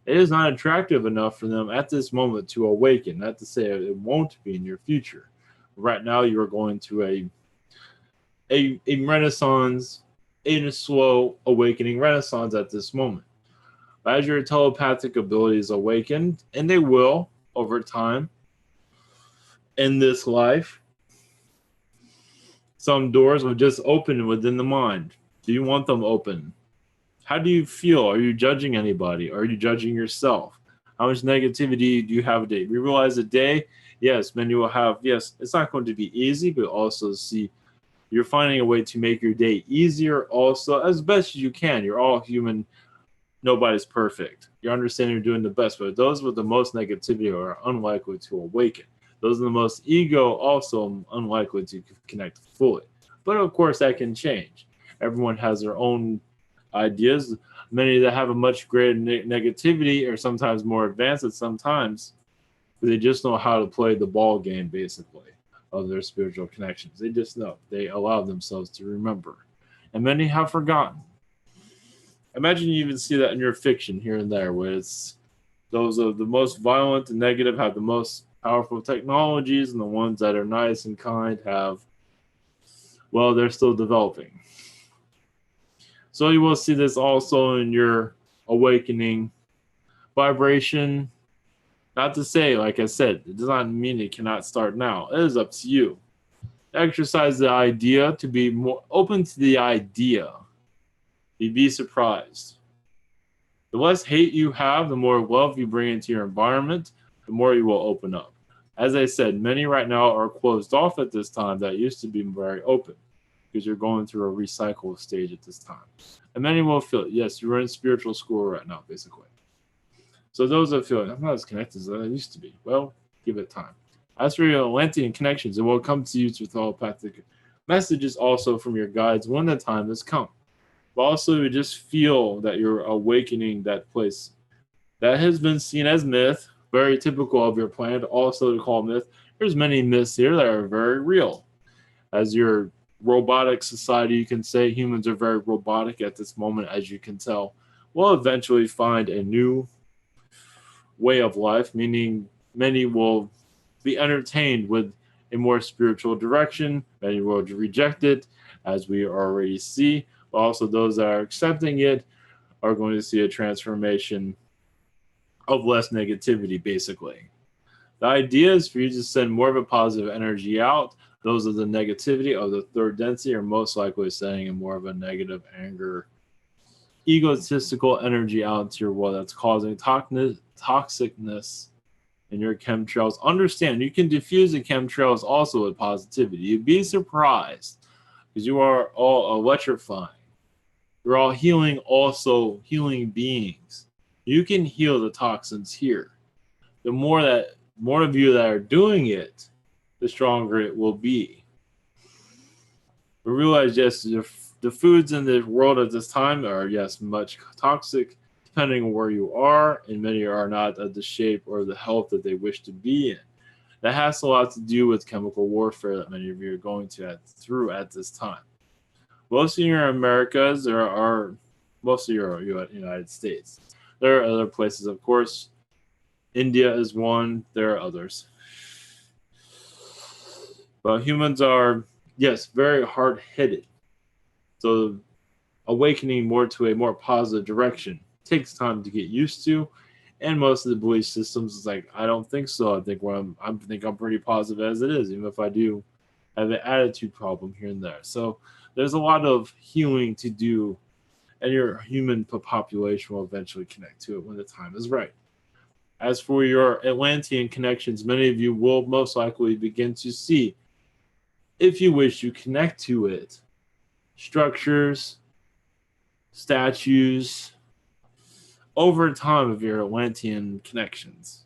It is not attractive enough for them at this moment to awaken. Not to say it won't be in your future. Right now, you are going to a renaissance, in a slow awakening renaissance at this moment. But as your telepathic abilities awaken, and they will over time in this life, some doors will just open within the mind. Do you want them open? How do you feel? Are you judging anybody? Are you judging yourself? How much negativity do you have a day? We realize a day, yes, many will have, yes, it's not going to be easy, but also see you're finding a way to make your day easier also as best as you can. You're all human. Nobody's perfect. You understand you're doing the best, but those with the most negativity are unlikely to awaken. Those with the most ego also unlikely to connect fully. But of course, that can change. Everyone has their own ideas. Many that have a much greater negativity are sometimes more advanced at sometimes. They just know how to play the ball game, basically, of their spiritual connections. They just know. They allow themselves to remember. And many have forgotten. Imagine you even see that in your fiction here and there, where it's those of the most violent and negative have the most powerful technologies, and the ones that are nice and kind have, well, they're still developing. So you will see this also in your awakening vibration. Not to say, like I said, it does not mean it cannot start now. It is up to you. Exercise the idea to be more open to the idea. You'd be surprised. The less hate you have, the more love you bring into your environment, the more you will open up. As I said, many right now are closed off at this time that used to be very open because you're going through a recycle stage at this time. And many will feel, yes, you're in spiritual school right now, basically. So those that feel, I'm not as connected as I used to be. Well, give it time. As for your Atlantean connections, it will come to you through telepathic messages also from your guides when the time has come. But also you just feel that you're awakening that place. That has been seen as myth, very typical of your planet, also to call myth. There's many myths here that are very real. As your robotic society, you can say humans are very robotic at this moment, as you can tell. We'll eventually find a new way of life, meaning many will be entertained with a more spiritual direction. Many will reject it, as we already see. But also those that are accepting it are going to see a transformation of less negativity, basically. The idea is for you to send more of a positive energy out. Those of the negativity of the third density are most likely sending in more of a negative anger, egotistical energy out into your world that's causing toxicness in your chemtrails. Understand, you can diffuse the chemtrails also with positivity. You'd be surprised because you are all electrifying. You're all healing, also healing beings. You can heal the toxins here. The more of you that are doing it, the stronger it will be. But realize, yes, the foods in the world at this time are, yes, much toxic, depending on where you are, and many are not of the shape or the health that they wish to be in. That has a lot to do with chemical warfare that many of you are going through at this time. Most of your Americas, most of your United States. There are other places, of course. India is one. There are others. But humans are, yes, very hard-headed. So awakening more to a more positive direction takes time to get used to. And most of the belief systems is like, I don't think so. I think I'm pretty positive as it is, even if I do have an attitude problem here and there. So there's a lot of healing to do, and your human population will eventually connect to it when the time is right. As for your Atlantean connections, many of you will most likely begin to see, if you wish to connect to it, structures, statues, over time of your Atlantean connections.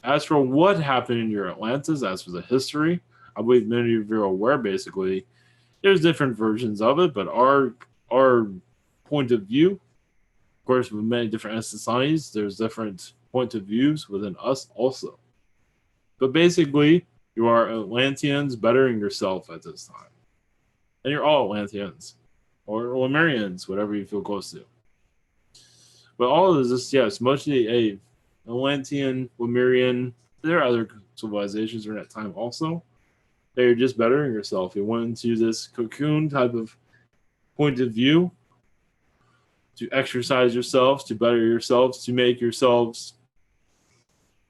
As for what happened in your Atlantis, as for the history, I believe many of you are aware, basically, there's different versions of it, but our point of view, of course, with many different Essassani's, there's different point of views within us also. But basically, you are Atlanteans bettering yourself at this time. And you're all Atlanteans. Or Lemurians, whatever you feel close to. But all of this, yes, mostly a Atlantean, Lemurian, there are other civilizations during that time also. They're just bettering yourself. You went into this cocoon type of point of view to exercise yourselves, to better yourselves, to make yourselves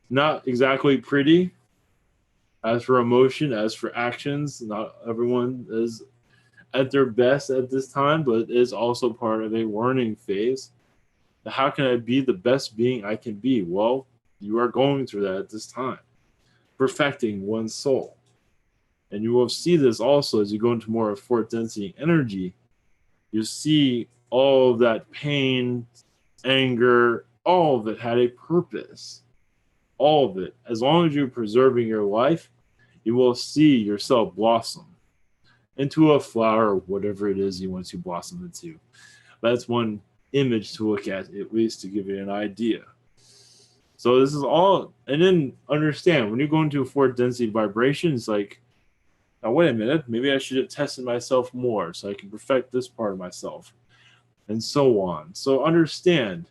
not exactly pretty. As for emotion, as for actions, not everyone is at their best at this time, but it is also part of a learning phase. How can I be the best being I can be? Well, You are going through that at this time, perfecting one's soul. And you will see this also as you go into more of fourth density energy. You see all of that pain, anger, all of it had a purpose. All of it. As long as you're preserving your life, you will see yourself blossom into a flower, whatever it is you want to blossom into. That's one image to look at least to give you an idea. So this is all, and then understand when you go into a fourth density vibration, it's like, now wait a minute, maybe I should have tested myself more so I can perfect this part of myself, and so on. So understand,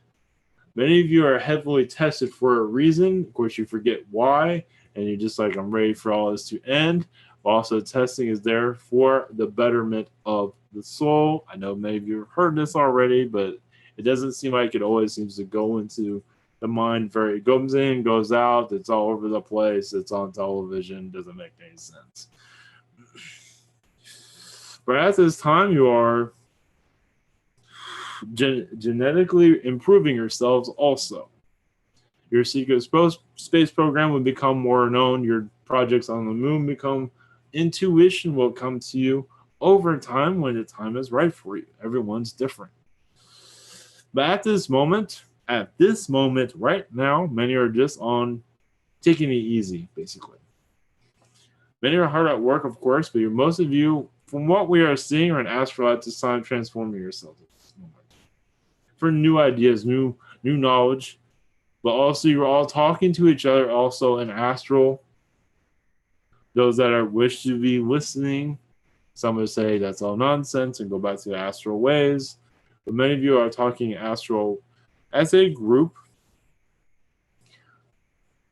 many of you are heavily tested for a reason. Of course, you forget why, and you're just like, I'm ready for all this to end. Also, testing is there for the betterment of the soul. I know many of you have heard this already, but it doesn't seem like it always seems to go into the mind very, it goes in, goes out, it's all over the place, it's on television, doesn't make any sense. But at this time, you are genetically improving yourselves also. Your secret space program will become more known. Your projects on the moon become, intuition will come to you over time when the time is right for you. Everyone's different. But at this moment right now, many are just on taking it easy, basically. Many are hard at work, of course, but most of you, from what we are seeing, are an astral at this time, transforming yourselves at this moment. For new ideas, new knowledge, but also you're all talking to each other also in astral. Those that are wish to be listening, some would say that's all nonsense and go back to the astral ways. But many of you are talking astral as a group.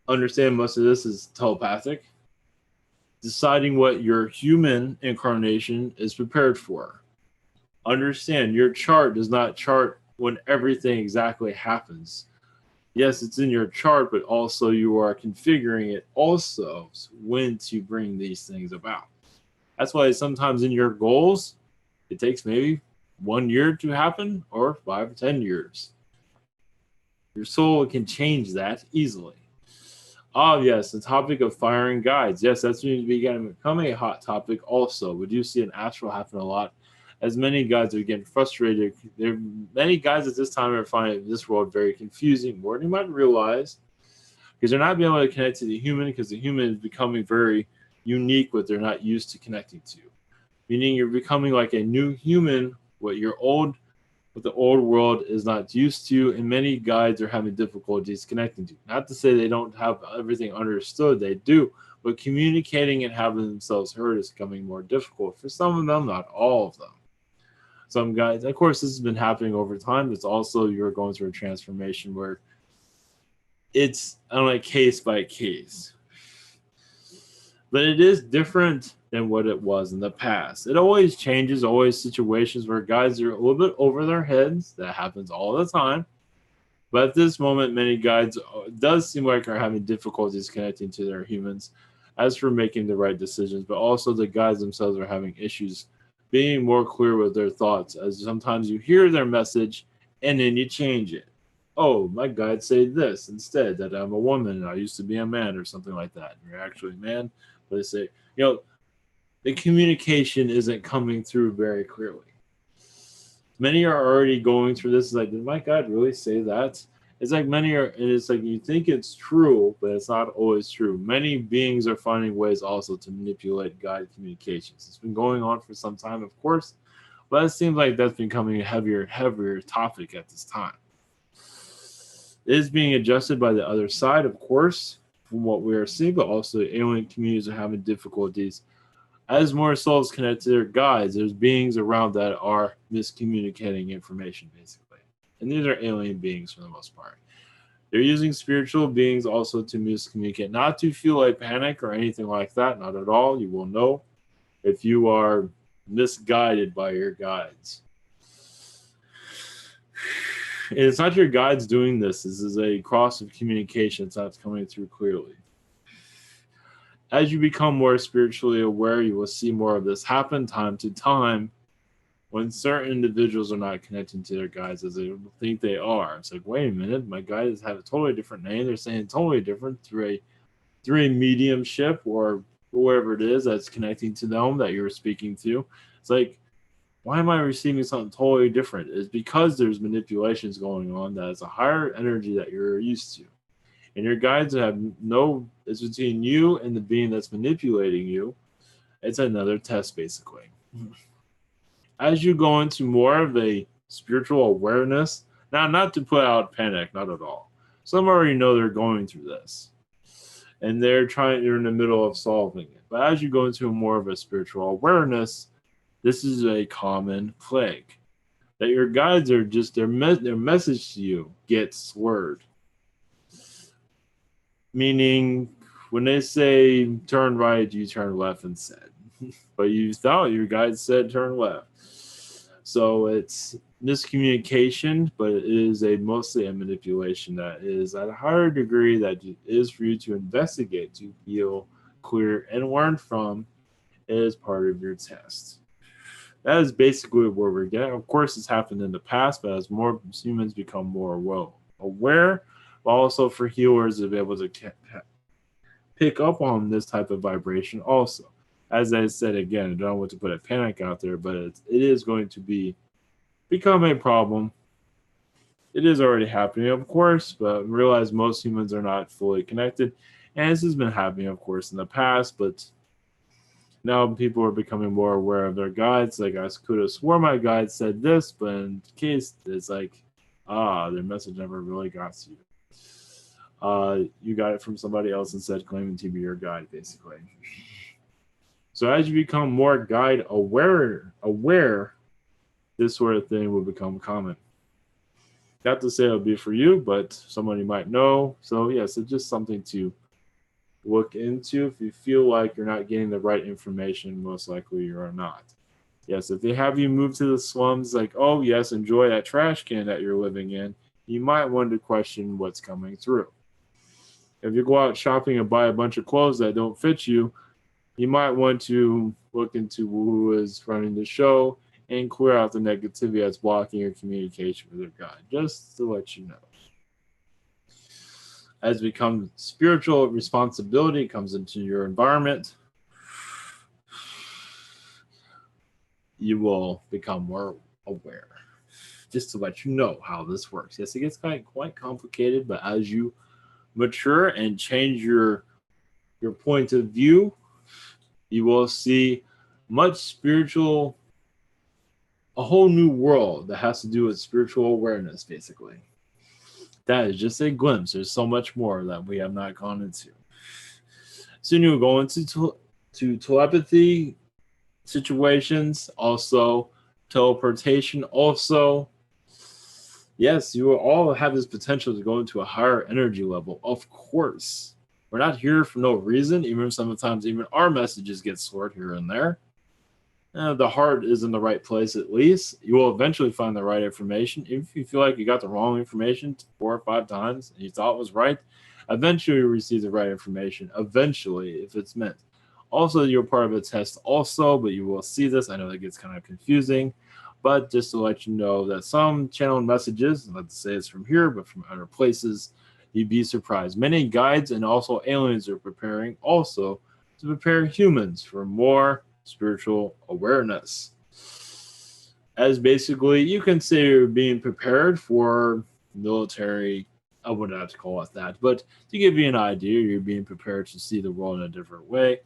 Understand most of this is telepathic. Deciding what your human incarnation is prepared for. Understand your chart does not chart when everything exactly happens. Yes, it's in your chart, but also you are configuring it also when to bring these things about. That's why sometimes in your goals, it takes maybe 1 year to happen or 5 or 10 years. Your soul can change that easily. Oh, yes, the topic of firing guides. Yes, that's going to become a hot topic also. We do see an astral happen a lot. As many guides are getting frustrated. Many guides at this time are finding this world very confusing, more than you might realize, because they're not being able to connect to the human, because the human is becoming very unique, what they're not used to connecting to. Meaning you're becoming like a new human, what the old world is not used to, and many guides are having difficulties connecting to. Not to say they don't have everything understood, they do, but communicating and having themselves heard is becoming more difficult for some of them, not all of them. Some guys, of course, this has been happening over time. It's also you're going through a transformation where it's case by case. But it is different than what it was in the past. It always changes, always situations where guides are a little bit over their heads. That happens all the time. But at this moment, many guides does seem like are having difficulties connecting to their humans as for making the right decisions. But also the guides themselves are having issues being more clear with their thoughts, as sometimes you hear their message and then you change it. Oh, my guide said this instead, that I'm a woman and I used to be a man or something like that. And you're actually a man. But they say, the communication isn't coming through very clearly. Many are already going through this. It's like, did my guide really say that? It's like many are, and it's like you think it's true, but it's not always true. Many beings are finding ways also to manipulate guide communications. It's been going on for some time, of course, but it seems like that's becoming a heavier and heavier topic at this time. It is being adjusted by the other side, of course, from what we are seeing, but also alien communities are having difficulties. As more souls connect to their guides, there's beings around that are miscommunicating information, basically. And these are alien beings for the most part. They're using spiritual beings also to miscommunicate, not to feel a panic or anything like that, not at all. You will know if you are misguided by your guides. It's not your guides doing this. This is a cross of communication. It's not coming through clearly. As you become more spiritually aware, you will see more of this happen time to time. when certain individuals are not connecting to their guides as they think they are. It's like, wait a minute, my guides have a totally different name. They're saying totally different through a mediumship or whatever it is that's connecting to them that you're speaking to. It's like, why am I receiving something totally different? It's because there's manipulations going on that is a higher energy that you're used to. And your guides have no, it's between you and the being that's manipulating you. It's another test, basically. As you go into more of a spiritual awareness, now not to put out panic, not at all. Some already know they're going through this. And you're in the middle of solving it. But as you go into more of a spiritual awareness, this is a common plague. That your guides are just, their message to you gets word. Meaning, when they say turn right, you turn left instead. But you thought your guide said turn left. So it's miscommunication, but it is mostly a manipulation that is at a higher degree that is for you to investigate, to feel clear and learn from as part of your test. That is basically where we're getting. Of course, it's happened in the past, but as more humans become more aware, but also for healers to be able to pick up on this type of vibration also. As I said again, I don't want to put a panic out there, but it is going to become a problem. It is already happening, of course, but realize most humans are not fully connected. And this has been happening, of course, in the past, but now people are becoming more aware of their guides. Like, I could have swore my guide said this, but in case it's like, their message never really got to you. You got it from somebody else instead claiming to be your guide, basically. So as you become more guide aware, this sort of thing will become common. Not to say it'll be for you, but someone you might know. So yes, it's just something to look into. If you feel like you're not getting the right information, most likely you are not. Yes, if they have you move to the slums, like, oh yes, enjoy that trash can that you're living in, you might want to question what's coming through. If you go out shopping and buy a bunch of clothes that don't fit you, you might want to look into who is running the show and clear out the negativity that's blocking your communication with your guide, just to let you know. As it becomes spiritual responsibility comes into your environment, you will become more aware. Just to let you know how this works. Yes, it gets quite complicated, but as you mature and change your point of view, you will see a whole new world that has to do with spiritual awareness, basically. That is just a glimpse. There's so much more that we have not gone into. Soon you'll go into telepathy situations, also teleportation, also. Yes, you will all have this potential to go into a higher energy level, of course. We're not here for no reason, even sometimes even our messages get slurred here and there. The heart is in the right place at least. You will eventually find the right information. If you feel like you got the wrong information 4 or 5 times and you thought it was right, eventually you receive the right information. Eventually, if it's meant. Also, you're part of a test also, but you will see this. I know that gets kind of confusing, but just to let you know that some channeled messages, let's say it's from here, but from other places, you'd be surprised. Many guides and also aliens are preparing also to prepare humans for more spiritual awareness. As basically, you can say you're being prepared for military, I wouldn't have to call it that, but to give you an idea, you're being prepared to see the world in a different way.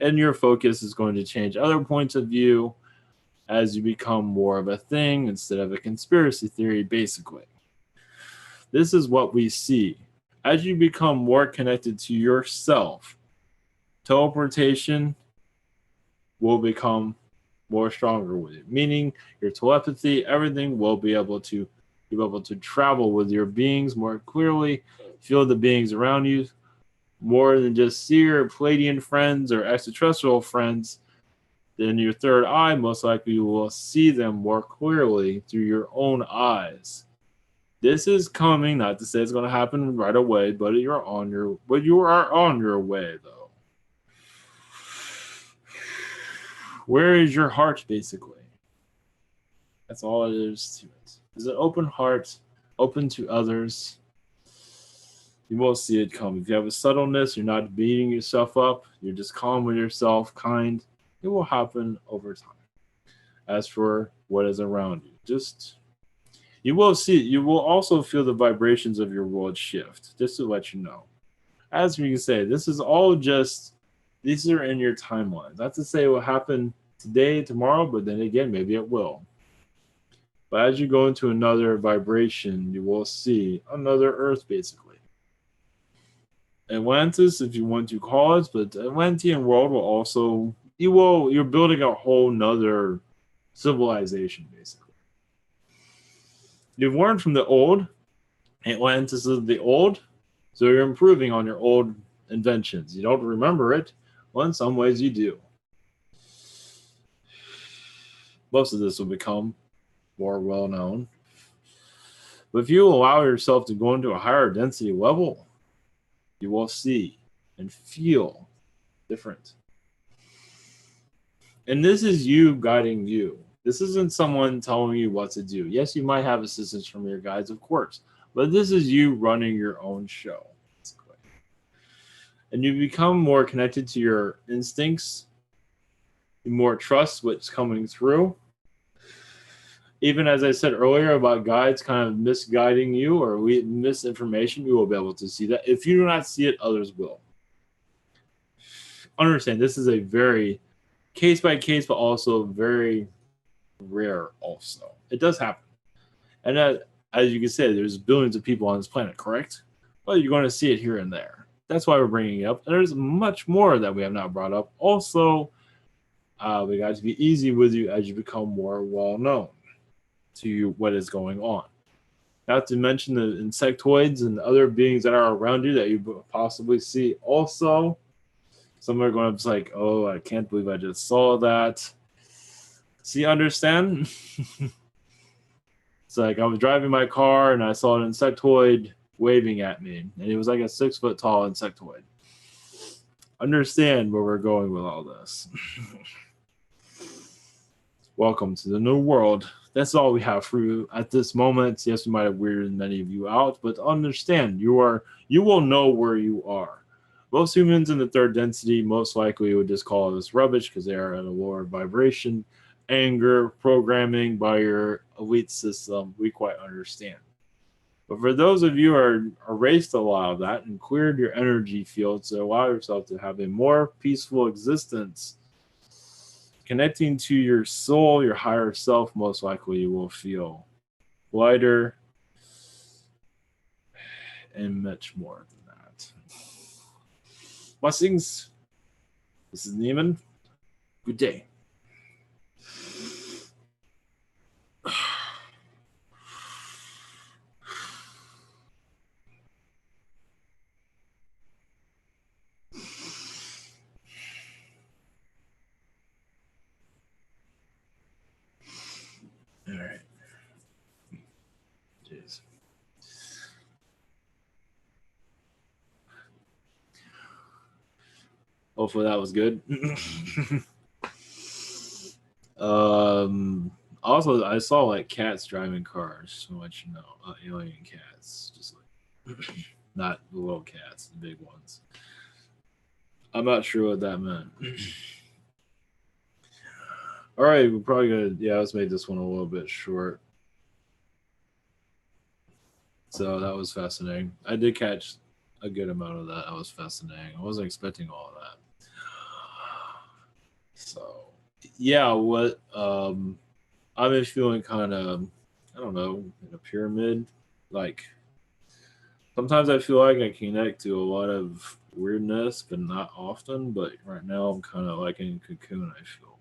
And your focus is going to change other points of view as you become more of a thing instead of a conspiracy theory, basically. This is what we see. As you become more connected to yourself, teleportation will become more stronger with it. Meaning your telepathy, everything will be able to travel with your beings more clearly, feel the beings around you more than just see your Palladian friends or extraterrestrial friends. Then your third eye, most likely you will see them more clearly through your own eyes. This is coming, not to say it's going to happen right away, but you are on your way, though. Where is your heart, basically? That's all it is to it. It's an open heart, open to others. You will see it come. If you have a subtleness, you're not beating yourself up, you're just calm with yourself, kind, it will happen over time. As for what is around you, just you will see it. You will also feel the vibrations of your world shift, just to let you know. As we can say, this is all just, these are in your timeline. Not to say it will happen today, tomorrow, but then again, maybe it will. But as you go into another vibration, you will see another Earth, basically. Atlantis, if you want to call it, but the Atlantean world will also, you're building a whole nother civilization, basically. You've learned from the old. Atlantis is the old, so you're improving on your old inventions. You don't remember it. Well, in some ways you do. Most of this will become more well known. But if you allow yourself to go into a higher density level, you will see and feel different. And this is you guiding you. This isn't someone telling you what to do. Yes, you might have assistance from your guides, of course, but this is you running your own show. Basically. And you become more connected to your instincts, you more trust what's coming through. Even as I said earlier about guides kind of misguiding you or misinformation, you will be able to see that. If you do not see it, others will. Understand, this is a very case by case, but also very rare also. It does happen. And as you can say, there's billions of people on this planet, correct? Well, you're going to see it here and there. That's why we're bringing it up. And there's much more that we have not brought up. Also, we got to be easy with you as you become more well-known to you what is going on. Not to mention the insectoids and other beings that are around you that you possibly see also. Some are going to be like, oh, I can't believe I just saw that. See, understand? It's like I was driving my car and I saw an insectoid waving at me. And it was like a 6 foot tall insectoid. Understand where we're going with all this. Welcome to the new world. That's all we have for you at this moment. Yes, we might have weirded many of you out, but understand you will know where you are. Most humans in the third density most likely would just call this rubbish because they are at a lower vibration. Anger, programming by your elite system, we quite understand. But for those of you who are erased a lot of that and cleared your energy field to allow yourself to have a more peaceful existence, connecting to your soul, your higher self, most likely you will feel lighter and much more than that. Blessings. This is Neiman. Good day. All right. Jeez. Hopefully that was good. Also, I saw like cats driving cars. So much, you know, alien cats, just like not the little cats, the big ones. I'm not sure what that meant. All right, we're probably gonna let's make this one a little bit short. So that was fascinating. I did catch a good amount of that. That was fascinating. I wasn't expecting all of that. So yeah, what I've been feeling kind of, I don't know, in a pyramid. Like sometimes I feel like I connect to a lot of weirdness, but not often. But right now I'm kind of like in a cocoon, I feel,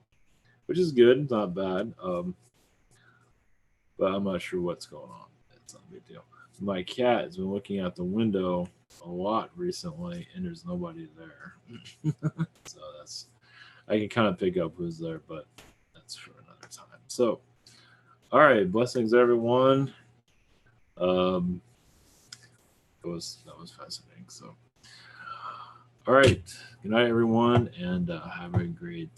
which is good, not bad. But I'm not sure what's going on. It's not a big deal. My cat has been looking out the window a lot recently, and there's nobody there. So that's, I can kind of pick up who's there, but that's for another time. So, all right, blessings everyone. That was fascinating. So, all right, good night everyone, and have a great